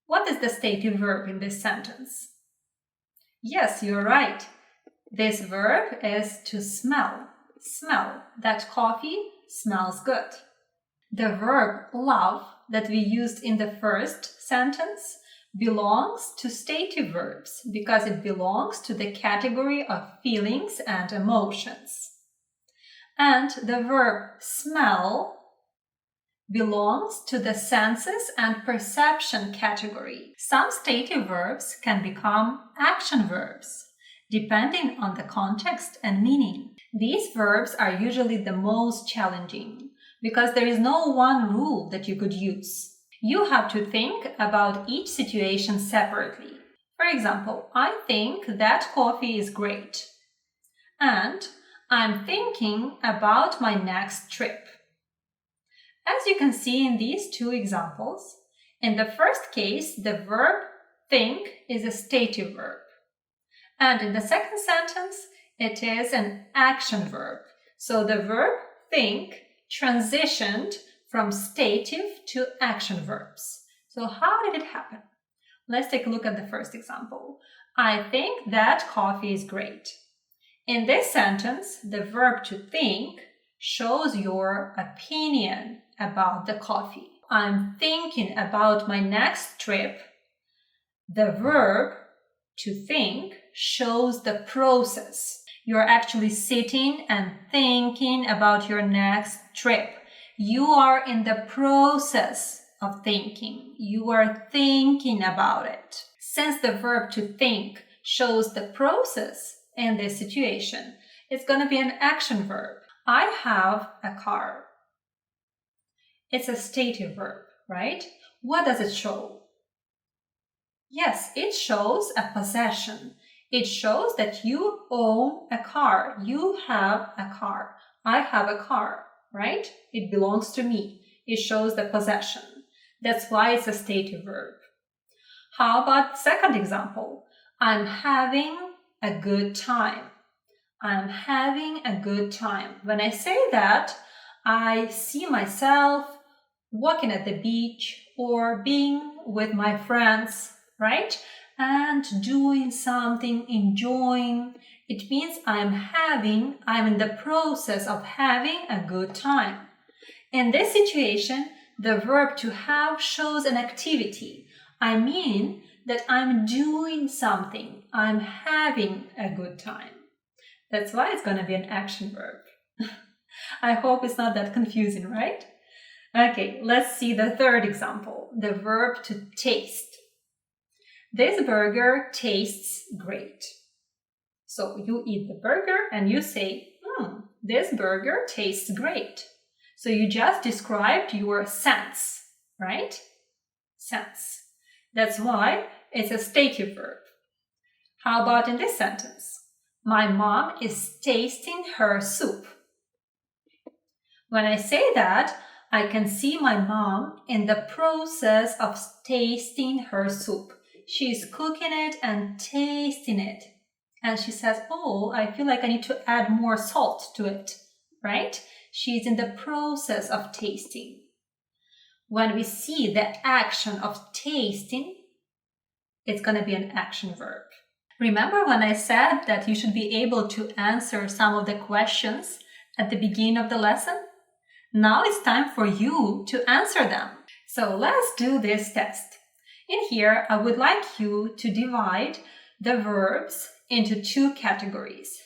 What is the stative verb in this sentence? Yes, you're right. This verb is to smell. Smell. That coffee smells good. The verb love that we used in the first sentence belongs to stative verbs because it belongs to the category of feelings and emotions. And the verb smell belongs to the senses and perception category. Some stative verbs can become action verbs, depending on the context and meaning. These verbs are usually the most challenging because there is no one rule that you could use. You have to think about each situation separately. For example, I think that coffee is great. And I'm thinking about my next trip. As you can see in these two examples, in the first case, the verb think is a stative verb. And in the second sentence, it is an action verb. So the verb think transitioned from stative to action verbs. So how did it happen? Let's take a look at the first example. I think that coffee is great. In this sentence, the verb to think shows your opinion about the coffee. I'm thinking about my next trip. The verb to think shows the process. You're actually sitting and thinking about your next trip. You are in the process of thinking. You are thinking about it. Since the verb to think shows the process in this situation, it's going to be an action verb. I have a car. It's a stative verb, right? What does it show? Yes, it shows a possession. It shows that you own a car. You have a car. I have a car, right? It belongs to me. It shows the possession. That's why it's a stative verb. How about the second example? I'm having a good time. I'm having a good time. When I say that, I see myself walking at the beach or being with my friends, right? And doing something, enjoying. It means I'm in the process of having a good time. In this situation, the verb to have shows an activity. I mean that I'm doing something. I'm having a good time. That's why it's going to be an action verb. I hope it's not that confusing, right? Okay, let's see the third example, the verb to taste. This burger tastes great. So you eat the burger and you say, this burger tastes great. So you just described your sense, right? Sense. That's why it's a stative verb. How about in this sentence? My mom is tasting her soup. When I say that, I can see my mom in the process of tasting her soup. She's cooking it and tasting it. And she says, oh, I feel like I need to add more salt to it, right? She's in the process of tasting. When we see the action of tasting, it's going to be an action verb. Remember when I said that you should be able to answer some of the questions at the beginning of the lesson? Now it's time for you to answer them. So let's do this test. In here, I would like you to divide the verbs into two categories: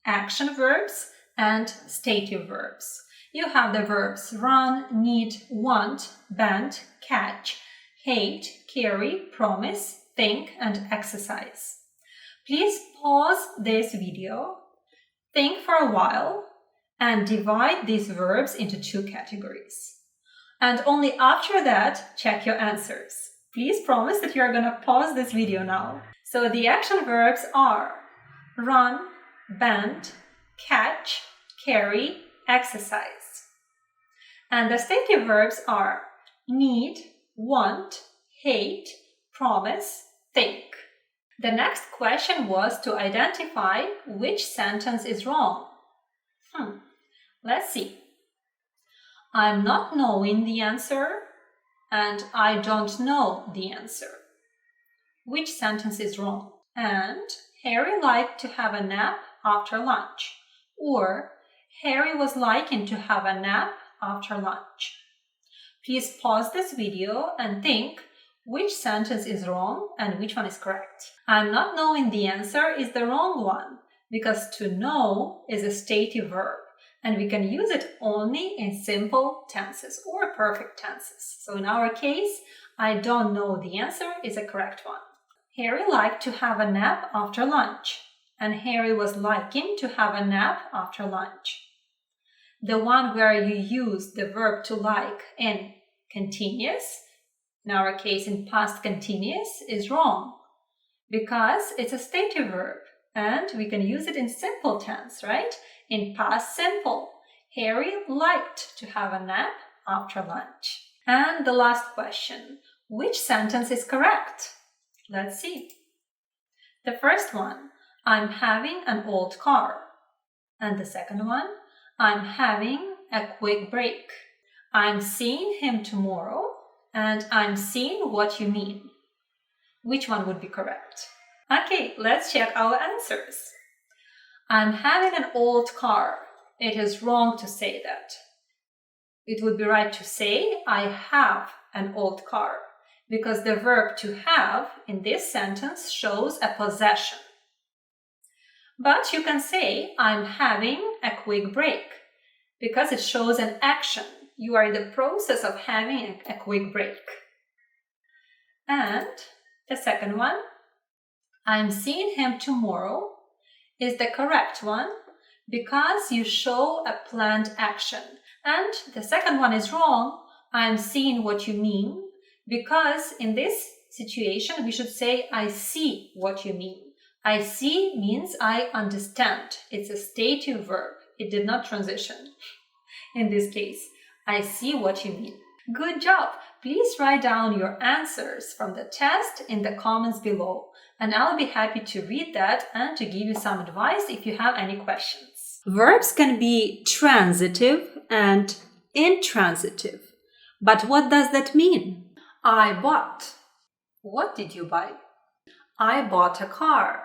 action verbs and stative verbs. You have the verbs run, need, want, bend, catch, hate, carry, promise, think, and exercise. Please pause this video, think for a while, and divide these verbs into 2 categories. And only after that, check your answers. Please promise that you're gonna pause this video now. So the action verbs are run, bend, catch, carry, exercise. And the stative verbs are need, want, hate, promise, think. The next question was to identify which sentence is wrong. Let's see. I'm not knowing the answer and I don't know the answer. Which sentence is wrong? And Harry liked to have a nap after lunch. Or Harry was liking to have a nap after lunch. Please pause this video and think which sentence is wrong and which one is correct. I'm not knowing the answer is the wrong one because to know is a stative verb and we can use it only in simple tenses or perfect tenses. So in our case, I don't know the answer is a correct one. Harry liked to have a nap after lunch and Harry was liking to have a nap after lunch. The one where you use the verb to like in continuous, in our case in past continuous, is wrong because it's a stative verb and we can use it in simple tense, right? In past simple, Harry liked to have a nap after lunch. And the last question, which sentence is correct? Let's see. The first one, I'm having an old car. And the second one, I'm having a quick break. I'm seeing him tomorrow and I'm seeing what you mean. Which one would be correct? Okay, let's check our answers. I'm having an old car. It is wrong to say that. It would be right to say I have an old car because the verb to have in this sentence shows a possession. But you can say I'm having a quick break because it shows an action. You are in the process of having a quick break. And the second one, I'm seeing him tomorrow, is the correct one because you show a planned action. And the second one is wrong, I'm seeing what you mean, because in this situation we should say I see what you mean. I see means I understand. It's a stative verb. It did not transition. In this case, I see what you mean. Good job! Please write down your answers from the test in the comments below, and I'll be happy to read that and to give you some advice if you have any questions. Verbs can be transitive and intransitive. But what does that mean? I bought. What did you buy? I bought a car.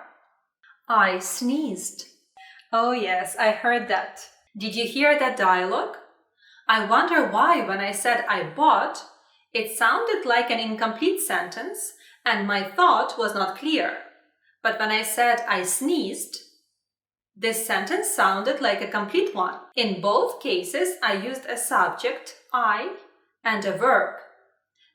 I sneezed. Oh yes, I heard that. Did you hear that dialogue? I wonder why when I said I bought, it sounded like an incomplete sentence and my thought was not clear. But when I said I sneezed, this sentence sounded like a complete one. In both cases, I used a subject, I, and a verb.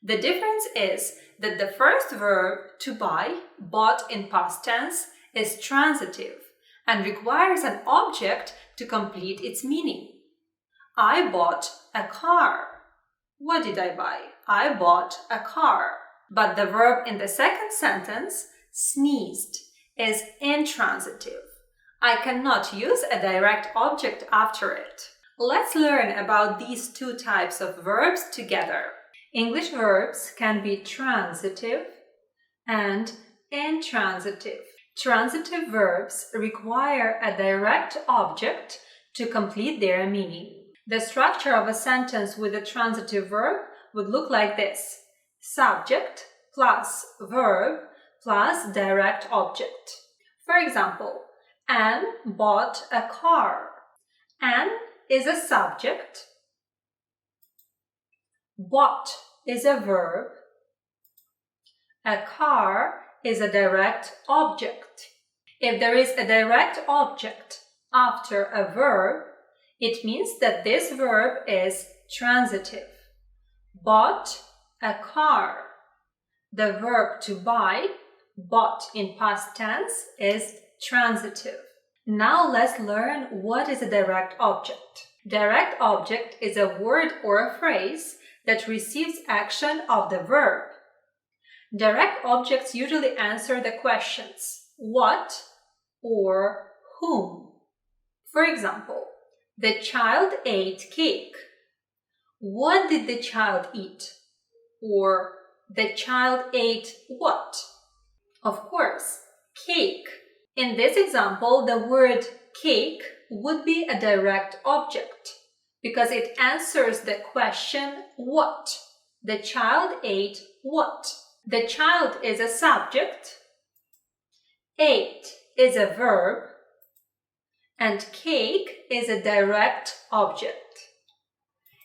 The difference is that the first verb, to buy, bought in past tense, is transitive and requires an object to complete its meaning. I bought a car. What did I buy? I bought a car. But the verb in the second sentence, sneezed, is intransitive. I cannot use a direct object after it. Let's learn about these 2 types of verbs together. English verbs can be transitive and intransitive. Transitive verbs require a direct object to complete their meaning. The structure of a sentence with a transitive verb would look like this: subject plus verb plus direct object. For example, Anne bought a car. Anne is a subject. Bought is a verb. A car is a direct object. If there is a direct object after a verb, it means that this verb is transitive. Bought a car. The verb to buy, bought in past tense, is transitive. Now let's learn what is a direct object. Direct object is a word or a phrase that receives action of the verb. Direct objects usually answer the questions what or whom. For example, the child ate cake. What did the child eat? Or the child ate what? Of course, cake. In this example, the word cake would be a direct object because it answers the question what. The child ate what? The child is a subject, ate is a verb, and cake is a direct object.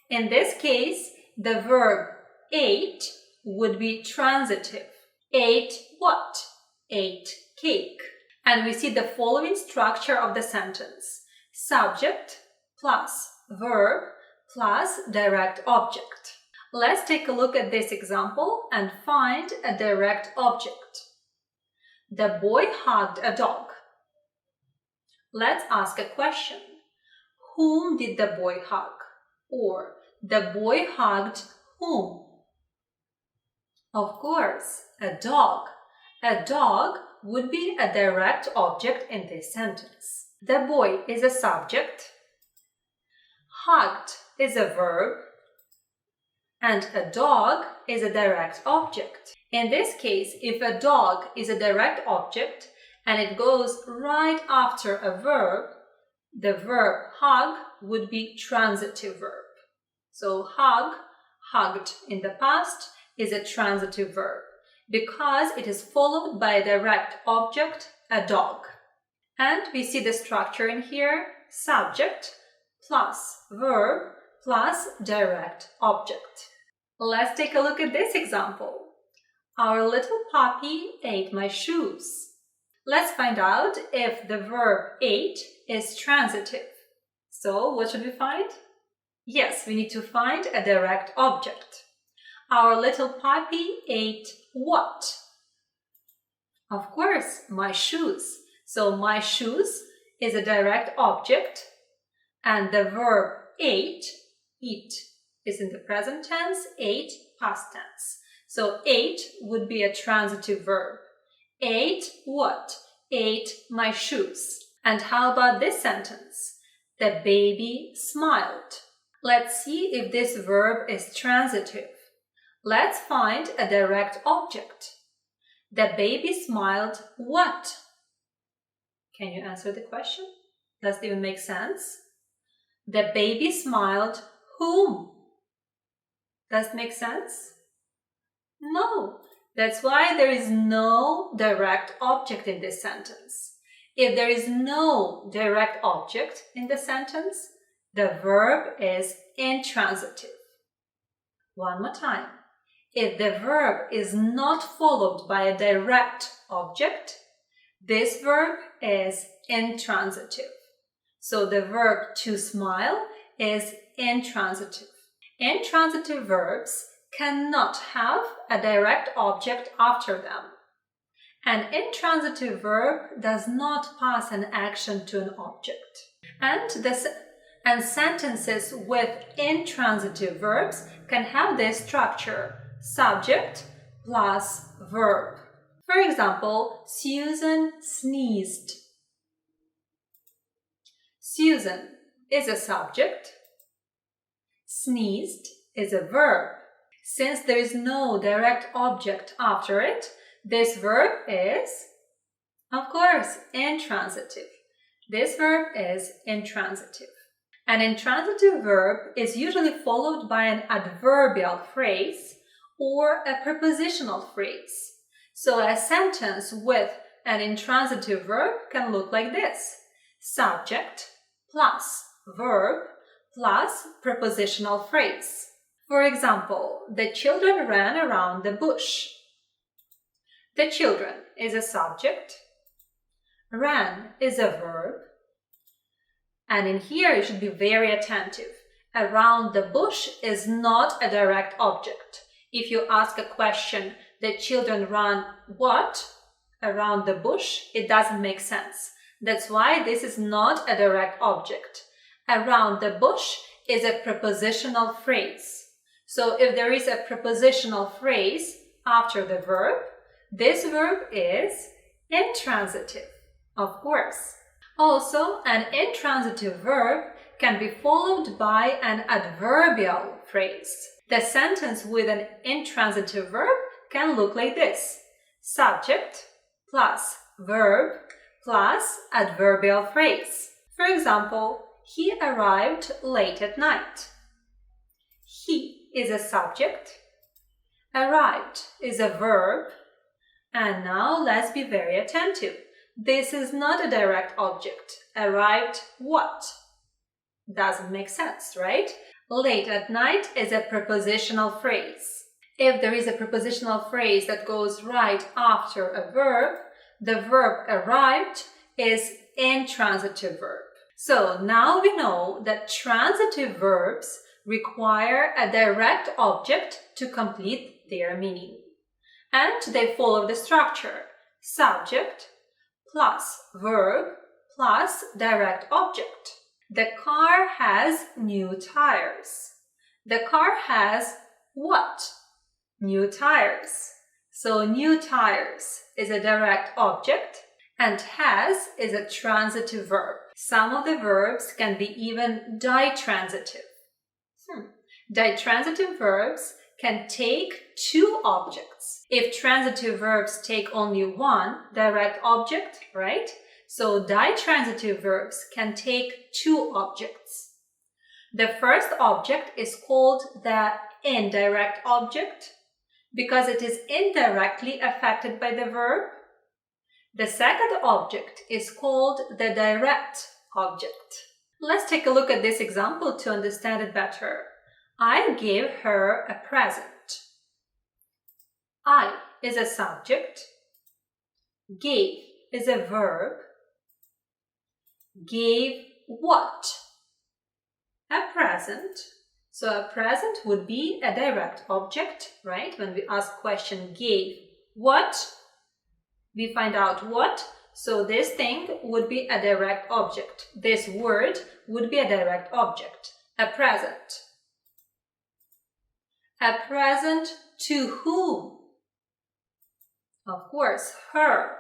In this case, the verb ate would be transitive. Ate what? Ate cake. And we see the following structure of the sentence. Subject plus verb plus direct object. Let's take a look at this example and find a direct object. The boy hugged a dog. Let's ask a question. Whom did the boy hug? Or the boy hugged whom? Of course, a dog. A dog would be a direct object in this sentence. The boy is a subject, hugged is a verb, and a dog is a direct object. In this case, if a dog is a direct object and it goes right after a verb, the verb hug would be transitive verb. So hug, hugged in the past, is a transitive verb because it is followed by a direct object, a dog. And we see the structure in here, subject plus verb plus direct object. Let's take a look at this example. Our little puppy ate my shoes. Let's find out if the verb ate is transitive. So what should we find? Yes, we need to find a direct object. Our little puppy ate what? Of course, my shoes. So my shoes is a direct object and the verb ate, eat, is in the present tense, ate, past tense. So ate would be a transitive verb. Ate what? Ate my shoes. And how about this sentence? The baby smiled. Let's see if this verb is transitive. Let's find a direct object. The baby smiled what? Can you answer the question? Does it even make sense? The baby smiled whom? Does it make sense? No. That's why there is no direct object in this sentence. If there is no direct object in the sentence, the verb is intransitive. One more time. If the verb is not followed by a direct object, this verb is intransitive. So the verb to smile is intransitive. Intransitive verbs cannot have a direct object after them. An intransitive verb does not pass an action to an object. And sentences with intransitive verbs can have this structure, subject plus verb. For example, Susan sneezed. Susan is a subject. Sneezed is a verb. Since there is no direct object after it, this verb is, of course, intransitive. This verb is intransitive. An intransitive verb is usually followed by an adverbial phrase or a prepositional phrase. So a sentence with an intransitive verb can look like this: subject plus verb plus prepositional phrase. For example, the children ran around the bush. The children is a subject, ran is a verb, and in here you should be very attentive. Around the bush is not a direct object. If you ask a question, The children run what? Around the bush? It doesn't make sense. That's why this is not a direct object. Around the bush is a prepositional phrase. So if there is a prepositional phrase after the verb, this verb is intransitive, of course. Also, an intransitive verb can be followed by an adverbial phrase. The sentence with an intransitive verb can look like this: subject plus verb plus adverbial phrase. For example, he arrived late at night. He is a subject, arrived is a verb, and now let's be very attentive. This is not a direct object. Arrived what? Doesn't make sense, right? Late at night is a prepositional phrase. If there is a prepositional phrase that goes right after a verb, the verb arrived is intransitive verb. So now we know that transitive verbs require a direct object to complete their meaning. And they follow the structure: subject plus verb plus direct object. The car has new tires. The car has what? New tires. So new tires is a direct object and has is a transitive verb. Some of the verbs can be even ditransitive. Ditransitive verbs can take two objects. If transitive verbs take only one direct object, right? So ditransitive verbs can take two objects. The first object is called the indirect object because it is indirectly affected by the verb. The second object is called the direct object. Let's take a look at this example to understand it better. I gave her a present. I is a subject. Gave is a verb. Gave what? A present. So a present would be a direct object, right? When we ask question gave what, we find out what. So this thing would be a direct object. This word would be a direct object. A present. A present to whom? Of course, her.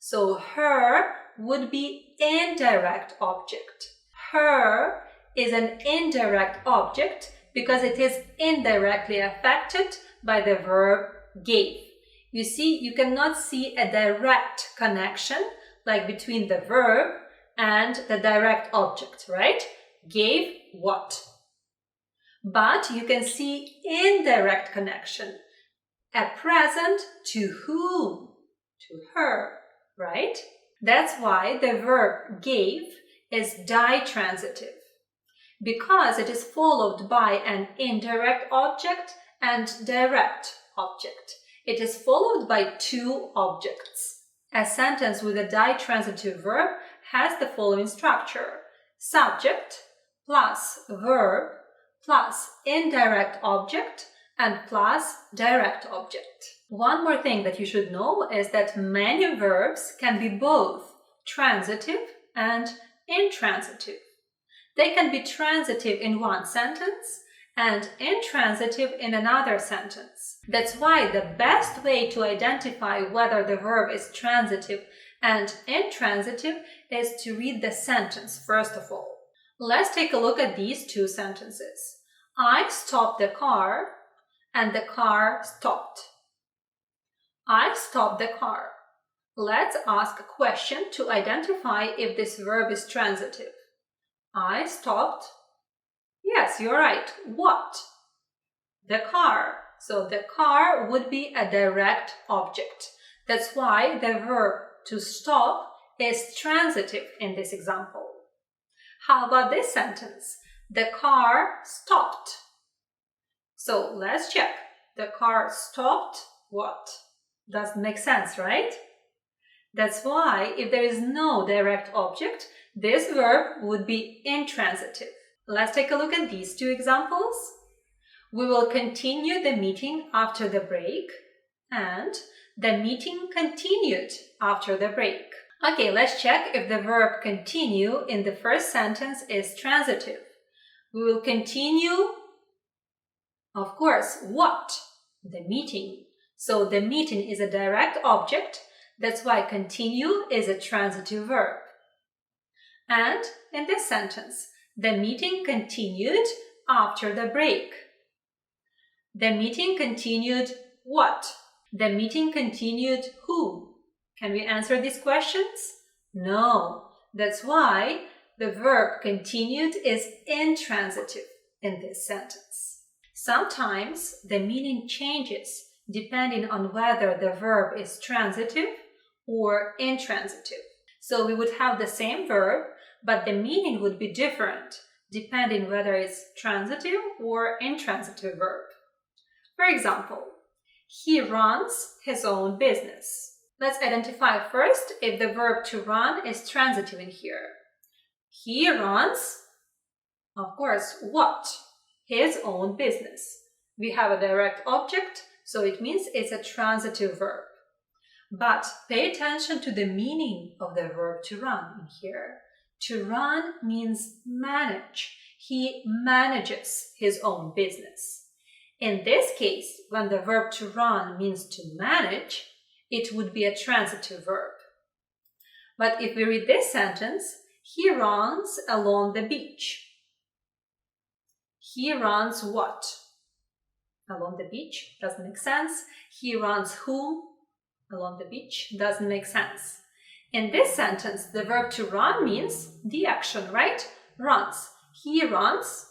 So her would be indirect object. Her is an indirect object because it is indirectly affected by the verb gave. You see, you cannot see a direct connection like between the verb and the direct object, right? Gave what? But you can see indirect connection. A present to whom? To her, right? That's why the verb gave is ditransitive, because it is followed by an indirect object and direct object. It is followed by two objects. A sentence with a ditransitive verb has the following structure: subject plus verb plus indirect object and plus direct object. One more thing that you should know is that many verbs can be both transitive and intransitive. They can be transitive in one sentence and intransitive in another sentence. That's why the best way to identify whether the verb is transitive and intransitive is to read the sentence first of all. Let's take a look at these two sentences. I stopped the car and the car stopped. I stopped the car. Let's ask a question to identify if this verb is transitive. I stopped. Yes, you're right. What? The car. So the car would be a direct object. That's why the verb to stop is transitive in this example. How about this sentence? The car stopped. So let's check. The car stopped what? Doesn't make sense, right? That's why if there is no direct object, this verb would be intransitive. Let's take a look at these two examples. We will continue the meeting after the break. And the meeting continued after the break. Okay, let's check if the verb continue in the first sentence is transitive. We will continue, of course, what? The meeting. So the meeting is a direct object. That's why continue is a transitive verb. And in this sentence, the meeting continued after the break. The meeting continued what? The meeting continued who? Can we answer these questions? No. That's why the verb continued is intransitive in this sentence. Sometimes the meaning changes depending on whether the verb is transitive or intransitive. So we would have the same verb, but the meaning would be different depending whether it's transitive or intransitive verb. For example, he runs his own business. Let's identify first if the verb to run is transitive in here. He runs, of course, what? His own business. We have a direct object, so it means it's a transitive verb. But pay attention to the meaning of the verb to run in here. To run means manage. He manages his own business. In this case, when the verb to run means to manage, it would be a transitive verb. But if we read this sentence, he runs along the beach. He runs what? Along the beach? Doesn't make sense. He runs whom? Along the beach? Doesn't make sense. In this sentence, the verb to run means the action, right? Runs. He runs.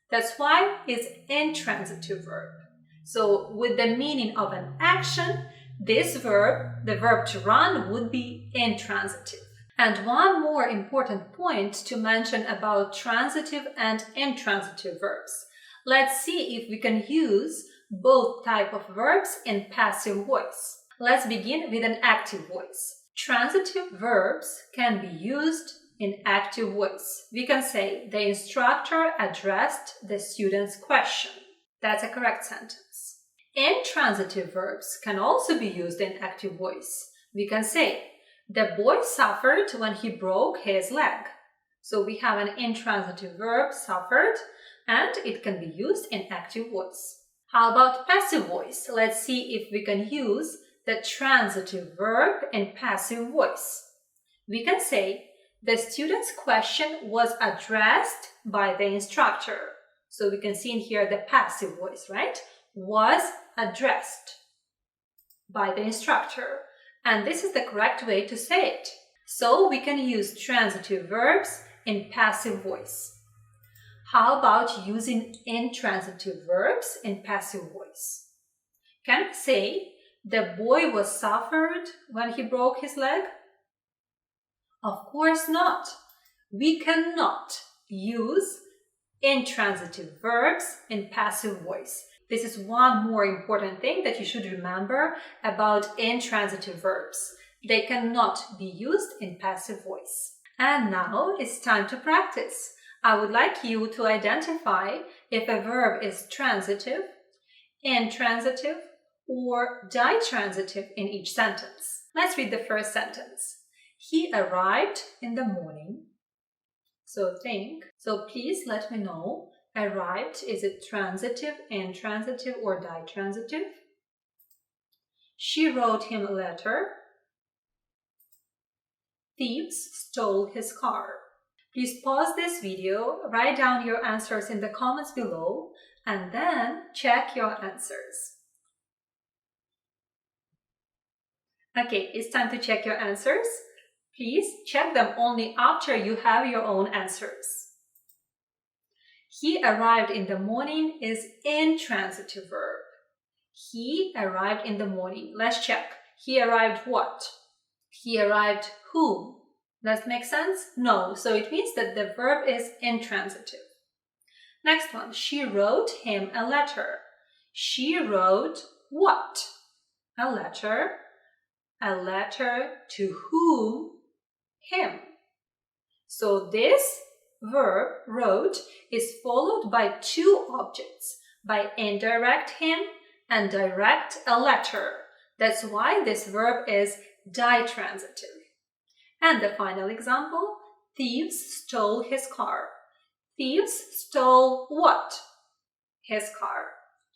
That's why it's intransitive verb. So with the meaning of an action, this verb, the verb to run, would be intransitive. And one more important point to mention about transitive and intransitive verbs. Let's see if we can use both types of verbs in passive voice. Let's begin with an active voice. Transitive verbs can be used in active voice. We can say, the instructor addressed the student's question. That's a correct sentence. Intransitive verbs can also be used in active voice. We can say, the boy suffered when he broke his leg. So we have an intransitive verb, suffered, and it can be used in active voice. How about passive voice? Let's see if we can use the transitive verb in passive voice. We can say, the student's question was addressed by the instructor. So we can see in here the passive voice, right? Was addressed by the instructor. And this is the correct way to say it. So we can use transitive verbs in passive voice. How about using intransitive verbs in passive voice? Can we say, the boy was suffered when he broke his leg? Of course not. We cannot use intransitive verbs in passive voice. This is one more important thing that you should remember about intransitive verbs. They cannot be used in passive voice. And now it's time to practice. I would like you to identify if a verb is transitive, intransitive, or ditransitive in each sentence. Let's read the first sentence. He arrived in the morning. So please let me know, arrived, is it transitive, intransitive, or ditransitive? She wrote him a letter. Thieves stole his car. Please pause this video, write down your answers in the comments below, and then check your answers. Okay, it's time to check your answers. Please check them only after you have your own answers. He arrived in the morning is intransitive verb. He arrived in the morning. Let's check. He arrived what? He arrived whom? Does that make sense? No. So it means that the verb is intransitive. Next one. She wrote him a letter. She wrote what? A letter. A letter to whom? Him. So this verb, wrote, is followed by two objects, by indirect him and direct a letter. That's why this verb is ditransitive. And the final example, thieves stole his car. Thieves stole what? His car.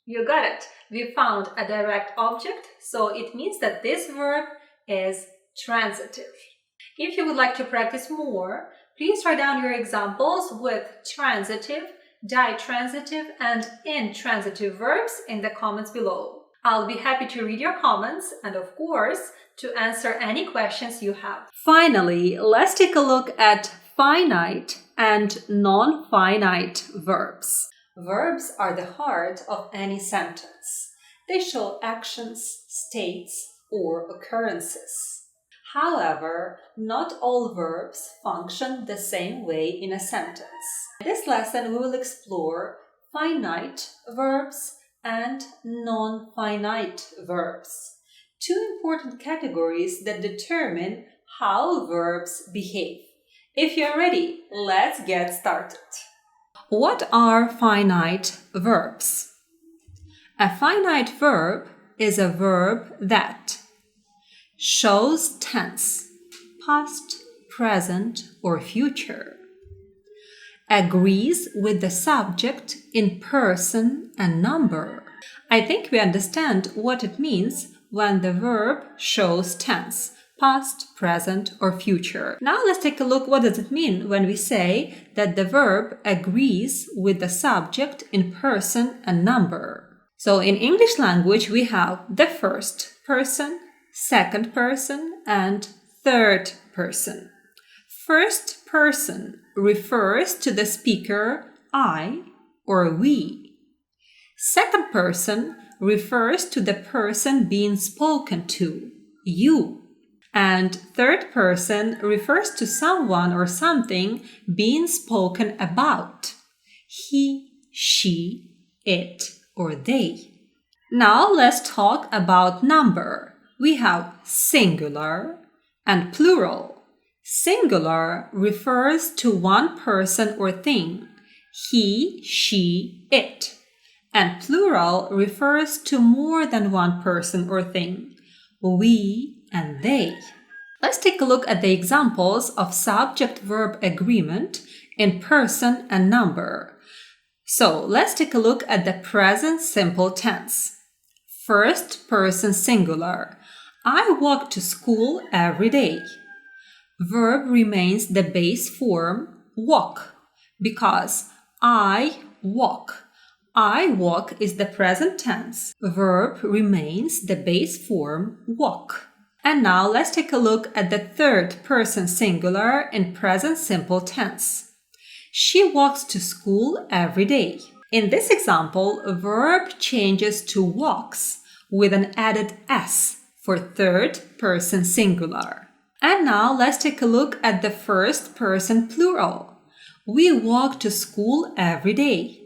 You got it. We found a direct object, so it means that this verb is transitive. If you would like to practice more, please write down your examples with transitive, ditransitive, and intransitive verbs in the comments below. I'll be happy to read your comments and, of course, to answer any questions you have. Finally, let's take a look at finite and non-finite verbs. Verbs are the heart of any sentence. They show actions, states, or occurrences. However, not all verbs function the same way in a sentence. In this lesson, we will explore finite verbs and non-finite verbs, two important categories that determine how verbs behave. If you're ready, let's get started. What are finite verbs? A finite verb is a verb that shows tense, past, present, or future, agrees with the subject in person and number. I think we understand what it means when the verb shows tense, past, present, or future. Now let's take a look what does it mean when we say that the verb agrees with the subject in person and number. So in English language we have the first person, second person, and third person. First person refers to the speaker I or we. Second person refers to the person being spoken to, you. And third person refers to someone or something being spoken about, he, she, it, or they. Now let's talk about number. We have singular and plural. Singular refers to one person or thing, he, she, it. And plural refers to more than one person or thing, we and they. Let's take a look at the examples of subject-verb agreement in person and number. So let's take a look at the present simple tense. First person singular. I walk to school every day. Verb remains the base form walk because I walk. I walk is the present tense. Verb remains the base form walk. And now let's take a look at the third person singular in present simple tense. She walks to school every day. In this example, verb changes to walks with an added s for third person singular. And now let's take a look at the first person plural. We walk to school every day.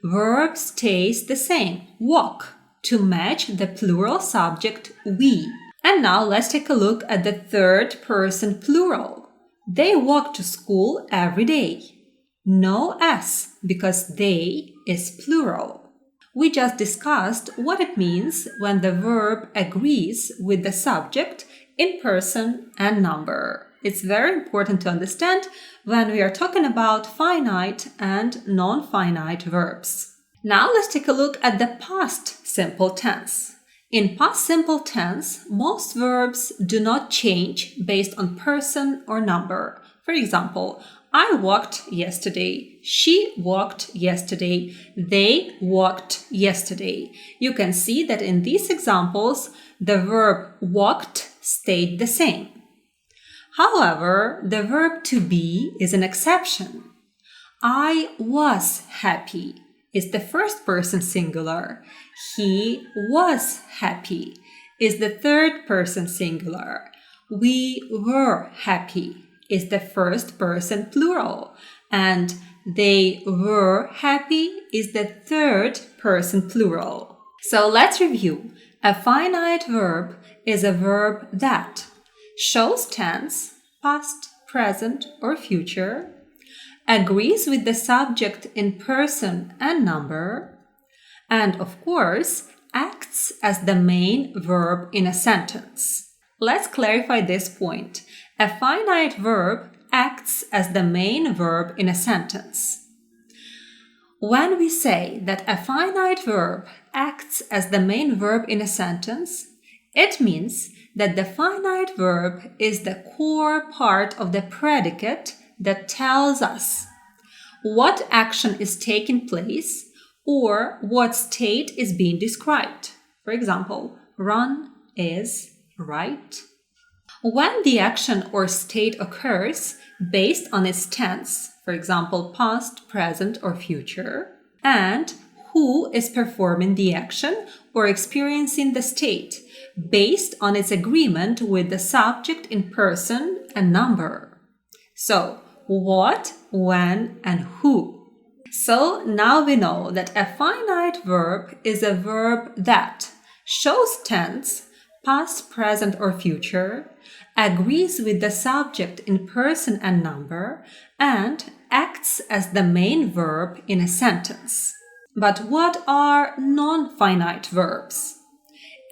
Verb stays the same, walk, to match the plural subject we. And now let's take a look at the third person plural. They walk to school every day. No s because they is plural. We just discussed what it means when the verb agrees with the subject in person and number. It's very important to understand when we are talking about finite and non-finite verbs. Now let's take a look at the past simple tense. In past simple tense, most verbs do not change based on person or number. For example, I walked yesterday, she walked yesterday, they walked yesterday. You can see that in these examples, the verb walked stayed the same. However, the verb to be is an exception. I was happy is the first person singular. He was happy is the third person singular. We were happy is the first person plural. And they were happy is the third person plural. So let's review. A finite verb is a verb that shows tense, past, present, or future, agrees with the subject in person and number, and of course, acts as the main verb in a sentence. Let's clarify this point. A finite verb acts as the main verb in a sentence. When we say that a finite verb acts as the main verb in a sentence, it means that the finite verb is the core part of the predicate that tells us what action is taking place or what state is being described. For example, run is right. When the action or state occurs based on its tense, for example, past, present, or future, and who is performing the action or experiencing the state based on its agreement with the subject in person and number. So, what, when, and who. So now we know that a finite verb is a verb that shows tense, past, present, or future, agrees with the subject in person and number, and acts as the main verb in a sentence. But what are non-finite verbs?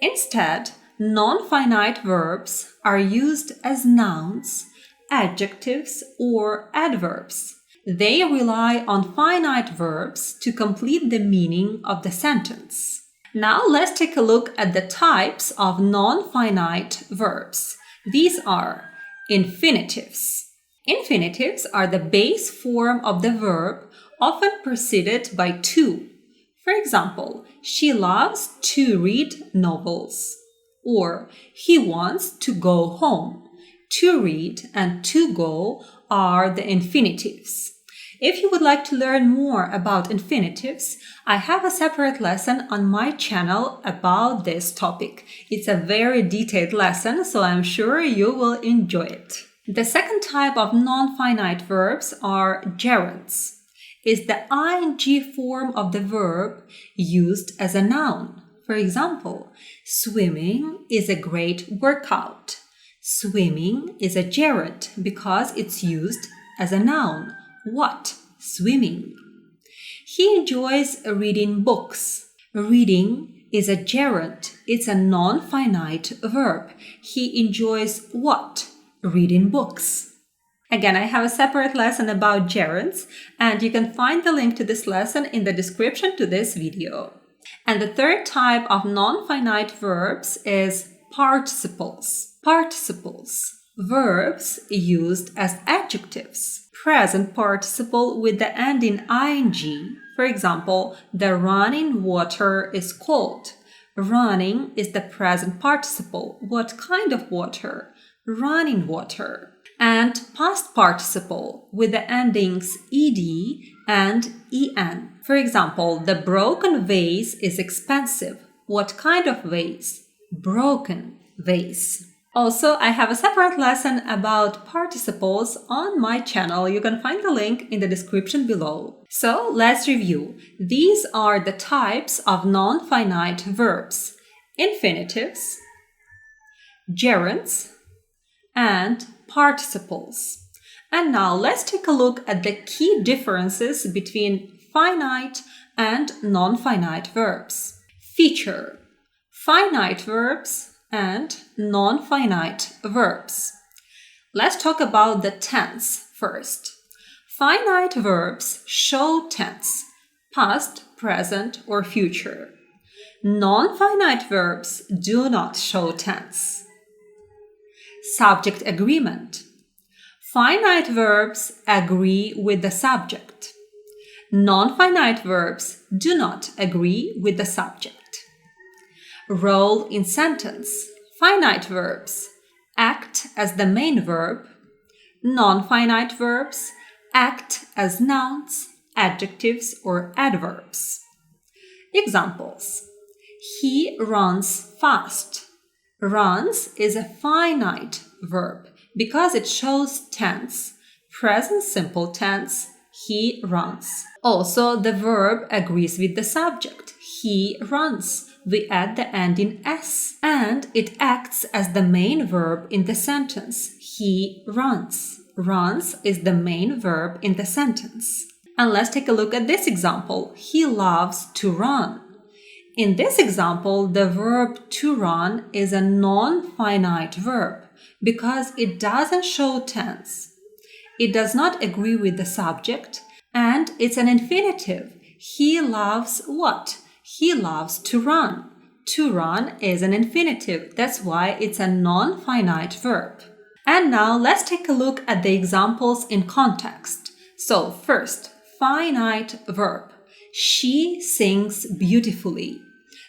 Instead, non-finite verbs are used as nouns, adjectives, or adverbs. They rely on finite verbs to complete the meaning of the sentence. Now let's take a look at the types of non-finite verbs. These are infinitives. Infinitives are the base form of the verb, often preceded by to. For example, she loves to read novels. Or he wants to go home. To read and to go are the infinitives. If you would like to learn more about infinitives, I have a separate lesson on my channel about this topic. It's a very detailed lesson, so I'm sure you will enjoy it. The second type of non-finite verbs are gerunds. It's the ing form of the verb used as a noun. For example, swimming is a great workout. Swimming is a gerund because it's used as a noun. What? Swimming. He enjoys reading books. Reading is a gerund. It's a non-finite verb. He enjoys what? Reading books. Again, I have a separate lesson about gerunds, and you can find the link to this lesson in the description to this video. And the third type of non-finite verbs is participles. Participles. Verbs used as adjectives. Present participle with the ending ing. For example, the running water is cold. Running is the present participle. What kind of water? Running water. And past participle with the endings ed and en. For example, the broken vase is expensive. What kind of vase? Broken vase. Also, I have a separate lesson about participles on my channel. You can find the link in the description below. So let's review. These are the types of non-finite verbs: infinitives, gerunds, and participles. And now let's take a look at the key differences between finite and non-finite verbs. Feature: finite verbs and non-finite verbs. Let's talk about the tense first. Finite verbs show tense, past, present, or future. Non-finite verbs do not show tense. Subject agreement. Finite verbs agree with the subject. Non-finite verbs do not agree with the subject. Role in sentence. Finite verbs act as the main verb. Non-finite verbs act as nouns, adjectives, or adverbs. Examples: he runs fast. Runs is a finite verb because it shows tense, present simple tense, he runs. Also, the verb agrees with the subject. He runs. We add the ending s, and it acts as the main verb in the sentence. He runs. Runs is the main verb in the sentence. And let's take a look at this example. He loves to run. In this example, the verb to run is a non-finite verb because it doesn't show tense. It does not agree with the subject, and it's an infinitive. He loves what? He loves to run. To run is an infinitive. That's why it's a non-finite verb. And now let's take a look at the examples in context. So first, finite verb. She sings beautifully.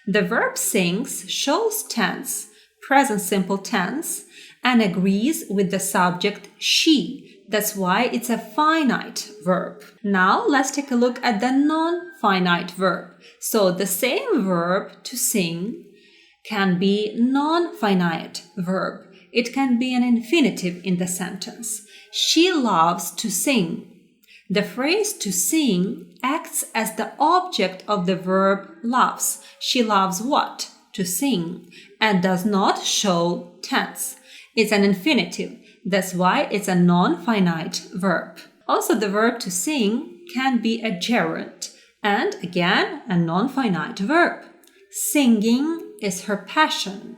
The verb sings shows tense, present simple tense, and agrees with the subject she. That's why it's a finite verb. Now let's take a look at the non-finite verb. So the same verb to sing can be non-finite verb. It can be an infinitive in the sentence. She loves to sing. The phrase to sing acts as the object of the verb loves. She loves what? To sing, and does not show tense. It's an infinitive. That's why it's a non-finite verb. Also, the verb to sing can be a gerund, and again, a non-finite verb. Singing is her passion.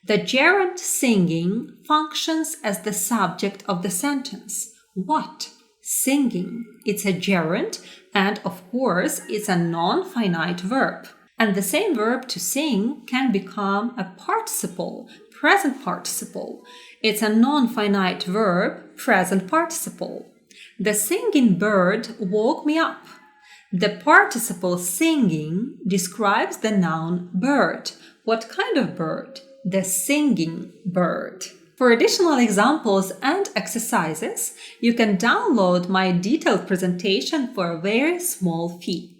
The gerund singing functions as the subject of the sentence. What? Singing. It's a gerund, and of course, it's a non-finite verb. And the same verb to sing can become a participle, present participle. It's a non-finite verb, present participle. The singing bird woke me up. The participle singing describes the noun bird. What kind of bird? The singing bird. For additional examples and exercises, you can download my detailed presentation for a very small fee.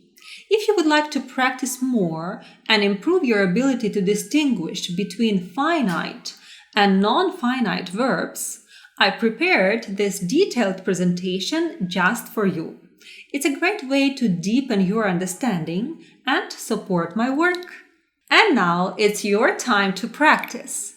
If you would like to practice more and improve your ability to distinguish between finite and non-finite verbs, I prepared this detailed presentation just for you. It's a great way to deepen your understanding and support my work. And now it's your time to practice.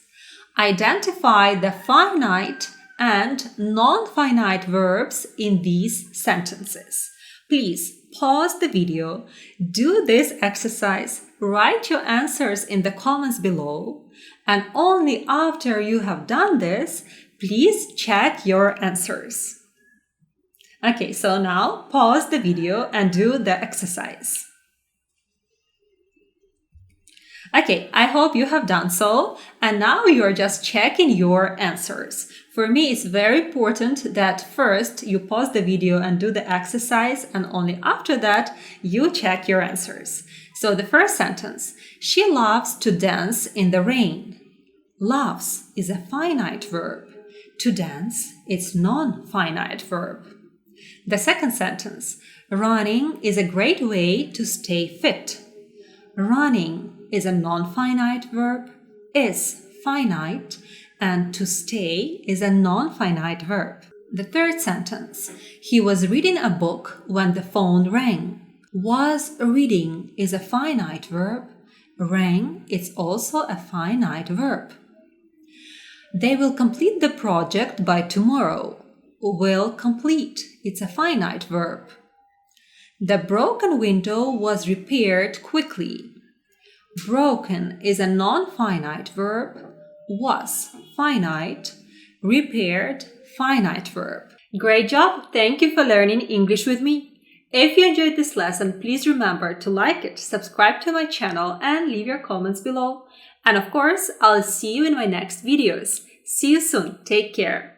Identify the finite and non-finite verbs in these sentences. Please pause the video, do this exercise, write your answers in the comments below, and only after you have done this, please check your answers. Okay, so now pause the video and do the exercise. Okay, I hope you have done so, and now you're just checking your answers. For me, it's very important that first you pause the video and do the exercise, and only after that you check your answers. So the first sentence, she loves to dance in the rain. Loves is a finite verb. To dance, it's non-finite verb. The second sentence, running is a great way to stay fit. Running is a non-finite verb, is finite, and to stay is a non-finite verb. The third sentence, he was reading a book when the phone rang. Was reading is a finite verb. Rang is also a finite verb. They will complete the project by tomorrow. Will complete, it's a finite verb. The broken window was repaired quickly. Broken is a non-finite verb. Was finite. Repaired, finite verb. Great job! Thank you for learning English with me. If you enjoyed this lesson, please remember to like it, subscribe to my channel, and leave your comments below. And of course, I'll see you in my next videos. See you soon. Take care.